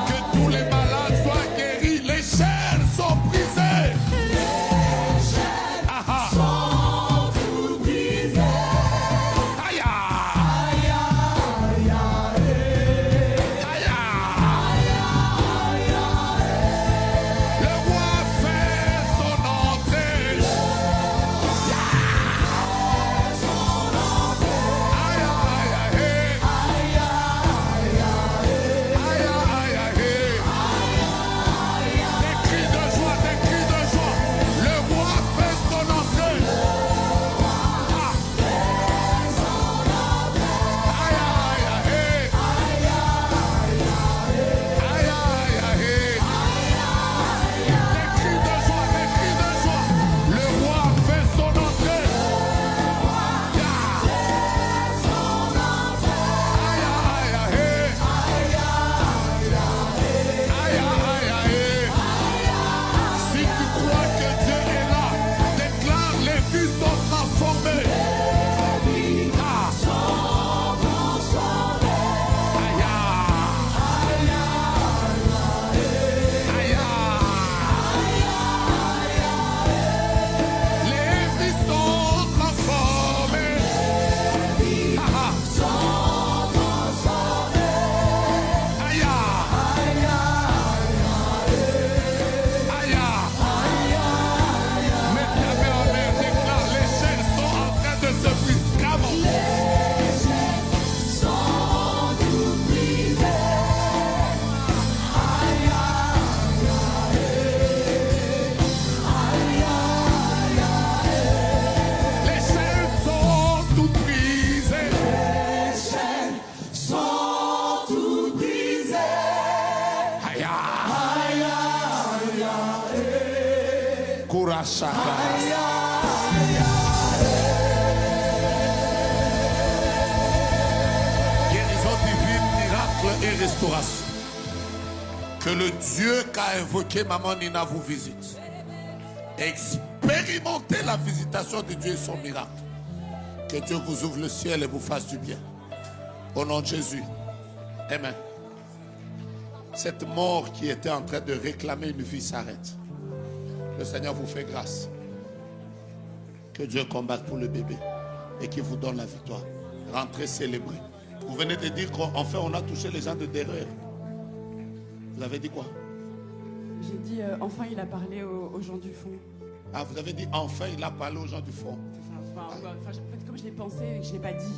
Que tous les malades soient guéris. Les chaînes sont brisées. Les chaînes sont toutes brisées. Aïe, aïe, aïe, le roi fait son entrée. Des cris de joie, des cris de joie. Le roi fait son entrée. Aïe, aïe, aïe. Aïe, aïe, aïe. Des cris de joie, des cris de joie. Le roi fait son entrée. Aïe, aïe, aïe. Aïe, aïe, aïe. Si tu crois que Dieu est là, déclare les vies sont transformées. Aïe, aïe. Les vies sont transformées. Aïe, aïe. Mets ta main en l'air, déclare les chaînes sont en train de se briser. Come on. Les chaînes sont toutes brisées. Aïe, aïe, aïe. Les chaînes sont toutes brisées. Les chaînes sont toutes brisées. Aïe, aïe. Kurashaka. Guérison divine, miracle et restauration. Que le Dieu qu'a invoqué Maman Nina vous visite. Expérimentez la visitation de Dieu et son miracle. Que Dieu vous ouvre le ciel et vous fasse du bien. Au nom de Jésus. Amen. Cette mort qui était en train de réclamer une vie s'arrête. Le Seigneur vous fait grâce. Que Dieu combatte pour le bébé et qu'il vous donne la victoire. Rentrez célébrer. Vous venez de dire qu'enfin on a touché les gens de derrière. Vous avez dit quoi? J'ai dit, enfin, il a parlé aux gens du fond. Ah, vous avez dit enfin il a parlé aux gens du fond. En fait, comme je l'ai pensé, je ne l'ai pas dit.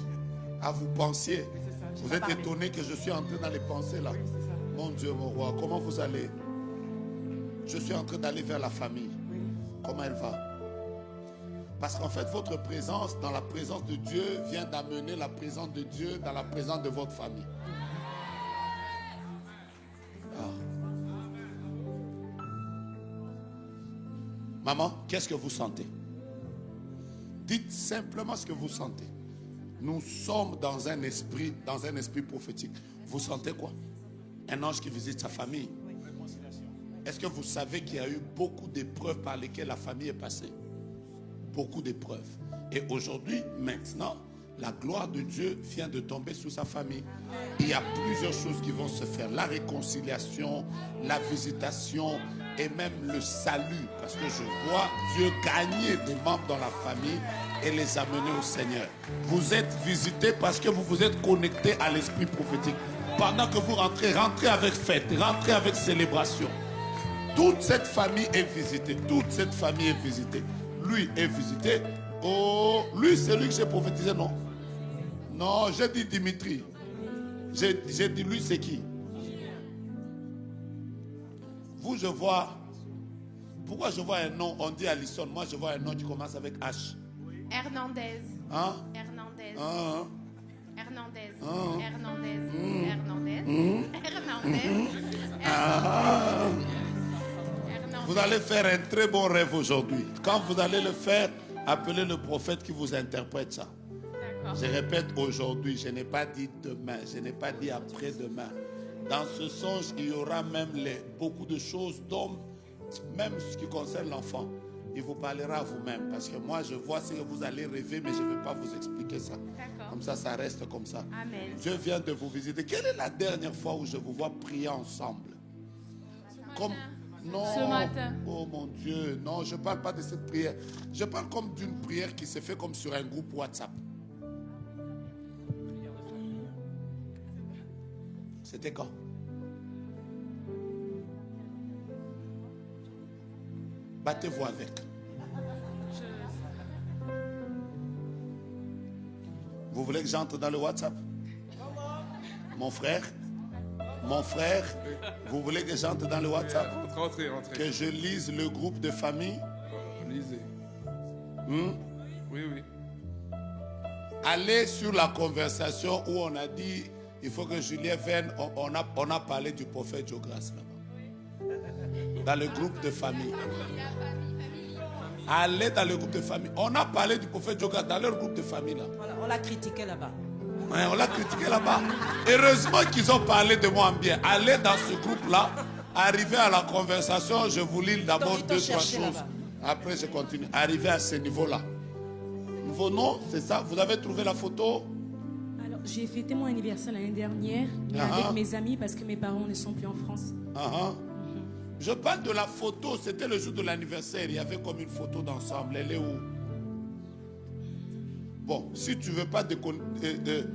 Ah, vous pensiez? Oui, c'est ça, j'ai Vous pas êtes parlé. étonné que je suis entré dans les pensées là. Oui, c'est ça. Mon Dieu, mon roi, comment vous allez? Je suis en train d'aller vers la famille. Oui. Comment elle va? Parce qu'en fait, votre présence dans la présence de Dieu vient d'amener la présence de Dieu dans la présence de votre famille. Ah. Maman, qu'est-ce que vous sentez? Dites simplement ce que vous sentez. Nous sommes dans un esprit prophétique. Vous sentez quoi? Un ange qui visite sa famille. Est-ce que vous savez qu'il y a eu beaucoup d'épreuves par lesquelles la famille est passée? Beaucoup d'épreuves. Et aujourd'hui, maintenant, la gloire de Dieu vient de tomber sur sa famille. Il y a plusieurs choses qui vont se faire. La réconciliation, la visitation et même le salut. Parce que je vois Dieu gagner des membres dans la famille et les amener au Seigneur. Vous êtes visités parce que vous vous êtes connectés à l'esprit prophétique. Pendant que vous rentrez, rentrez avec fête, rentrez avec célébration. Toute cette famille est visitée. Toute cette famille est visitée. Lui est visité. Oh, lui, c'est lui que j'ai prophétisé, non? Non, j'ai dit Dimitri. J'ai dit lui, c'est qui? Vous, je vois. Pourquoi je vois un nom? On dit Alison. Moi, je vois un nom qui commence avec H. Hernandez. Hein? Hernandez. Hein? Hernandez. Hein? Hernandez. Hernandez. Hernandez. Ah. Vous allez faire un très bon rêve aujourd'hui. Quand vous allez le faire, appelez le prophète qui vous interprète ça. D'accord. Je répète aujourd'hui, je n'ai pas dit demain, je n'ai pas dit après-demain. Dans ce songe, il y aura même beaucoup de choses, dont même ce qui concerne l'enfant. Il vous parlera à vous-même. Parce que moi, je vois ce que vous allez rêver, mais je ne vais pas vous expliquer ça. D'accord. Comme ça reste comme ça. Amen. Dieu vient de vous visiter. Quelle est la dernière fois où je vous vois prier ensemble? Comme... Non. Ce matin. Oh mon Dieu, non, je ne parle pas de cette prière. Je parle comme d'une prière qui s'est fait comme sur un groupe WhatsApp. C'était quand? Battez-vous avec. Vous voulez que j'entre dans le WhatsApp? Mon frère, vous voulez que j'entre dans le WhatsApp? Rentrez. Que je lise le groupe de famille? Lisez. Oui. Allez sur la conversation où on a dit il faut que Julien vienne. On a parlé du prophète Jogras là-bas. Dans le groupe de famille. Allez dans le groupe de famille. On a parlé du prophète Jogras dans leur groupe de famille là. Voilà, on l'a critiqué là-bas. Ouais, on l'a critiqué là-bas. Heureusement qu'ils ont parlé de moi en bien. Allez dans ce groupe-là. Arrivez à la conversation. Je vous lis d'abord deux, trois choses. Là-bas. Après, je continue. Arrivez à ce niveau-là. Vos noms, c'est ça? Vous avez trouvé la photo? Alors, j'ai fêté mon anniversaire l'année dernière, mais avec mes amis parce que mes parents ne sont plus en France. Je parle de la photo. C'était le jour de l'anniversaire. Il y avait comme une photo d'ensemble. Elle est où? Bon, si tu ne veux pas décoder,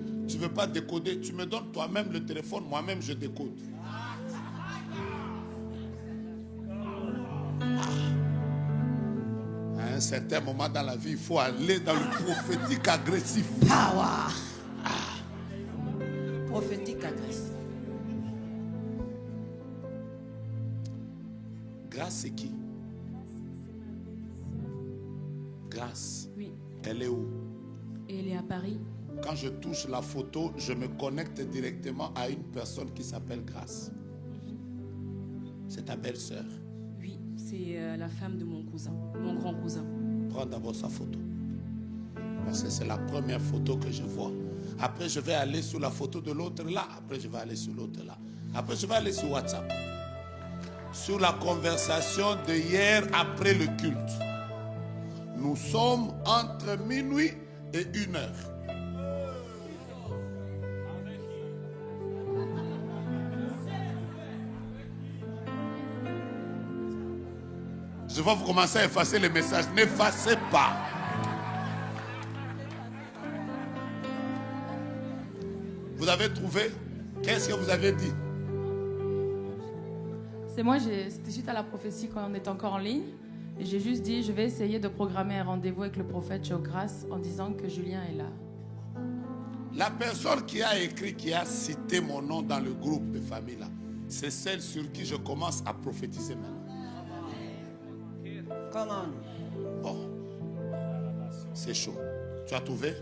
tu me donnes toi-même le téléphone, moi-même je décode. À un certain moment dans la vie, il faut aller dans le prophétique agressif. Power. Prophétique agressif. Grâce, c'est qui? Grâce. Oui. Elle est où? Et elle est à Paris. Quand je touche la photo, je me connecte directement à une personne qui s'appelle Grâce. C'est ta belle-sœur. Oui, c'est la femme de mon cousin, mon grand cousin. Prends d'abord sa photo. Parce que c'est la première photo que je vois. Après, je vais aller sur la photo de l'autre là. Après, je vais aller sur l'autre là. Après, je vais aller sur WhatsApp. Sur la conversation de hier après le culte. Nous sommes entre minuit et 1h. Je vois vous commencer à effacer les messages. N'effacez pas. Vous avez trouvé? Qu'est-ce que vous avez dit? C'est moi, c'était suite à la prophétie quand on était encore en ligne. Et j'ai juste dit, je vais essayer de programmer un rendez-vous avec le prophète chez Grâce en disant que Julien est là. La personne qui a écrit, qui a cité mon nom dans le groupe de famille là, c'est celle sur qui je commence à prophétiser maintenant. Comment? Oh, c'est chaud. Tu as trouvé?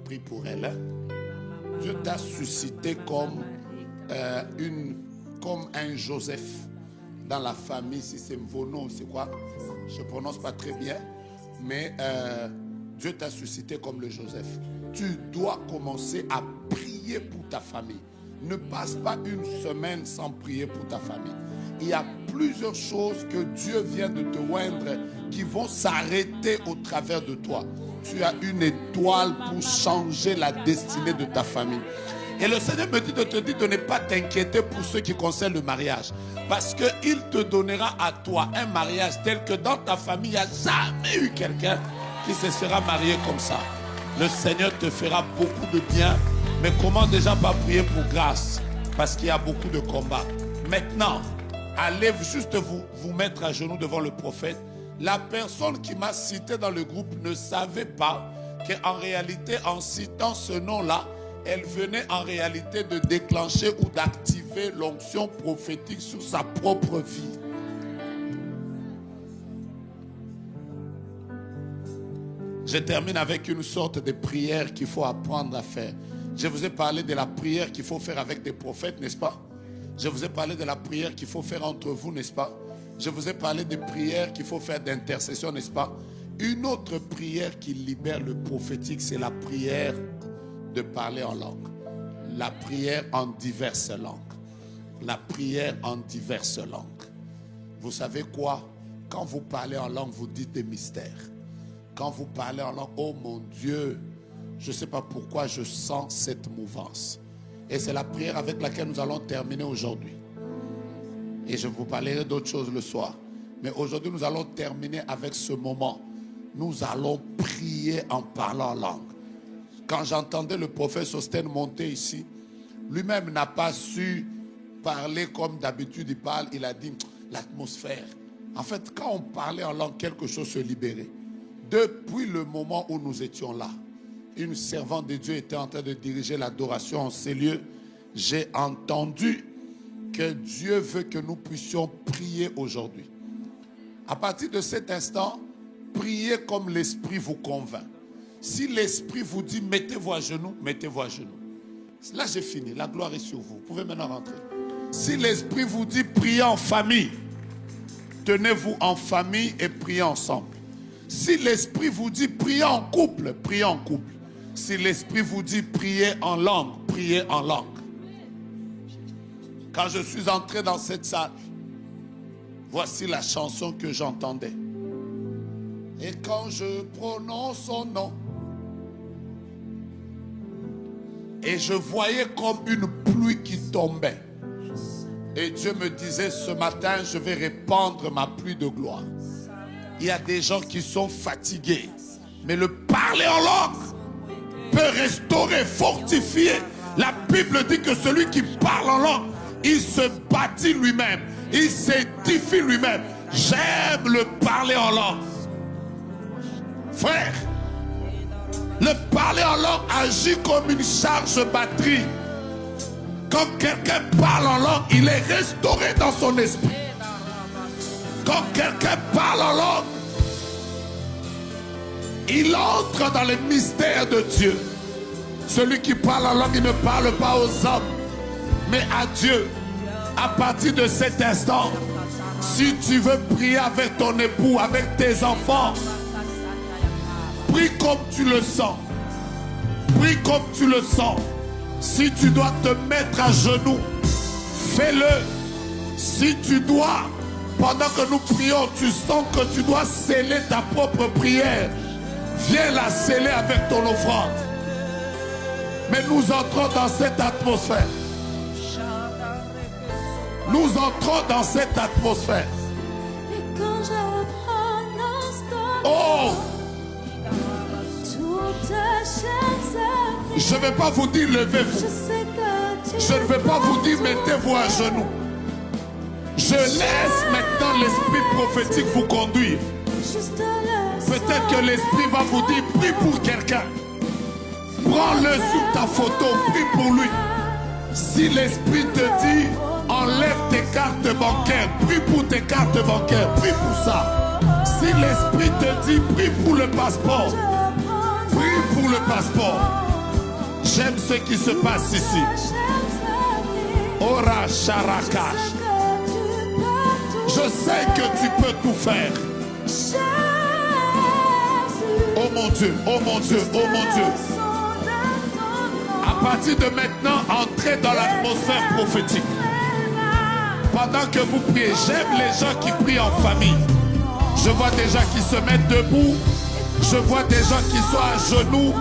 Prie pour elle. Hein? Dieu t'a suscité comme un Joseph dans la famille. Si c'est vos noms, c'est quoi? Je ne prononce pas très bien. Mais Dieu t'a suscité comme le Joseph. Tu dois commencer à prier pour ta famille. Ne passe pas une semaine sans prier pour ta famille. Il y a plusieurs choses que Dieu vient de te oindre qui vont s'arrêter au travers de toi. Tu as une étoile pour changer la destinée de ta famille. Et le Seigneur me dit de te dire de ne pas t'inquiéter pour ce qui concerne le mariage. Parce qu'il te donnera à toi un mariage tel que dans ta famille, il n'y a jamais eu quelqu'un qui se sera marié comme ça. Le Seigneur te fera beaucoup de bien. Mais comment déjà pas prier pour grâce? Parce qu'il y a beaucoup de combats. Maintenant, allez juste vous mettre à genoux devant le prophète. La personne qui m'a cité dans le groupe ne savait pas qu'en réalité, en citant ce nom-là, elle venait en réalité de déclencher ou d'activer l'onction prophétique sur sa propre vie. Je termine avec une sorte de prière qu'il faut apprendre à faire. Je vous ai parlé de la prière qu'il faut faire avec des prophètes, n'est-ce pas? Je vous ai parlé de la prière qu'il faut faire entre vous, n'est-ce pas? Je vous ai parlé des prières qu'il faut faire d'intercession, n'est-ce pas? Une autre prière qui libère le prophétique, c'est la prière de parler en langue. La prière en diverses langues. La prière en diverses langues. Vous savez quoi? Quand vous parlez en langue, vous dites des mystères. Quand vous parlez en langue, oh mon Dieu, je ne sais pas pourquoi je sens cette mouvance. Et c'est la prière avec laquelle nous allons terminer aujourd'hui. Et je vous parlerai d'autres choses le soir. Mais aujourd'hui, nous allons terminer avec ce moment. Nous allons prier en parlant en langue. Quand j'entendais le prophète Sostène monter ici, lui-même n'a pas su parler comme d'habitude il parle. Il a dit l'atmosphère. En fait, quand on parlait en langue, quelque chose se libérait. Depuis le moment où nous étions là, une servante de Dieu était en train de diriger l'adoration en ces lieux. J'ai entendu que Dieu veut que nous puissions prier aujourd'hui. À partir de cet instant, priez comme l'Esprit vous convainc. Si l'Esprit vous dit mettez-vous à genoux, mettez-vous à genoux. Là j'ai fini, la gloire est sur vous. Vous pouvez maintenant rentrer. Si l'Esprit vous dit priez en famille, tenez-vous en famille et priez ensemble. Si l'Esprit vous dit priez en couple, priez en couple. Si l'Esprit vous dit priez en langue, priez en langue. Quand je suis entré dans cette salle, voici la chanson que j'entendais. Et quand je prononce son nom, et je voyais comme une pluie qui tombait. Et Dieu me disait ce matin, je vais répandre ma pluie de gloire. Il y a des gens qui sont fatigués. Mais le parler en langue peut restaurer, fortifier. La Bible dit que celui qui parle en langue, il se bâtit lui-même. Il s'édifie lui-même. J'aime le parler en langue. Frère, le parler en langue agit comme une charge batterie. Quand quelqu'un parle en langue, il est restauré dans son esprit. Quand quelqu'un parle en langue, il entre dans les mystères de Dieu. Celui qui parle en langue, il ne parle pas aux hommes, mais à Dieu. À partir de cet instant, si tu veux prier avec ton époux, avec tes enfants, prie comme tu le sens. Prie comme tu le sens. Si tu dois te mettre à genoux, fais-le. Si tu dois, pendant que nous prions, tu sens que tu dois sceller ta propre prière, viens la sceller avec ton offrande. Mais nous entrons dans cette atmosphère. Nous entrons dans cette atmosphère. Et quand je Oh! Je ne vais pas vous dire levez-vous. Je ne vais pas vous dire mettez-vous à genoux. Je laisse maintenant l'esprit prophétique vous conduire. Peut-être que l'esprit va vous dire prie pour quelqu'un. Prends-le sur ta photo, prie pour lui. Si l'esprit te dit enlève tes cartes bancaires, prie pour tes cartes bancaires, prie pour ça. Si l'esprit te dit prie pour le passeport, prie pour le passeport. J'aime ce qui se passe ici. Ora Sharakash. Je sais que tu peux tout faire. Oh mon Dieu, oh mon Dieu, oh mon Dieu. À partir de maintenant, entrez dans l'atmosphère prophétique. Pendant que vous priez, j'aime les gens qui prient en famille. Je vois des gens qui se mettent debout. Je vois des gens qui sont à genoux.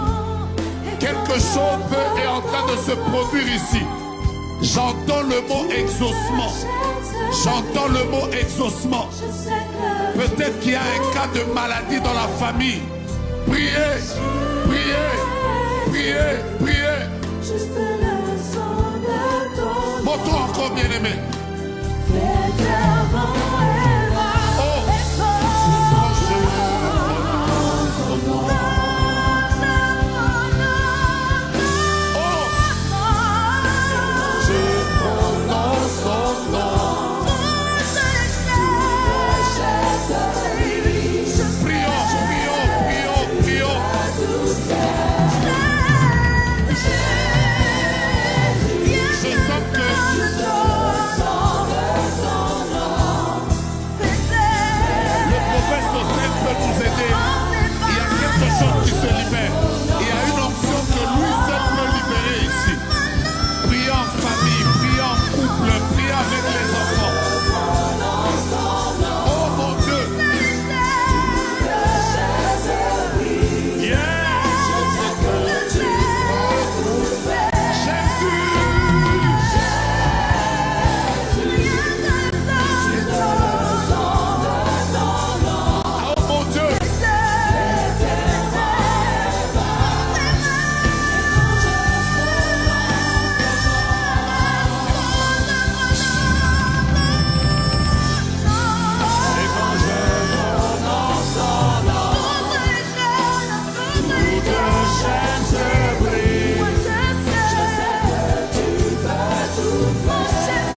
Quelque chose est en train de se produire ici. J'entends le mot exaucement. J'entends le mot exaucement. Peut-être qu'il y a un cas de maladie dans la famille. Priez, priez, priez.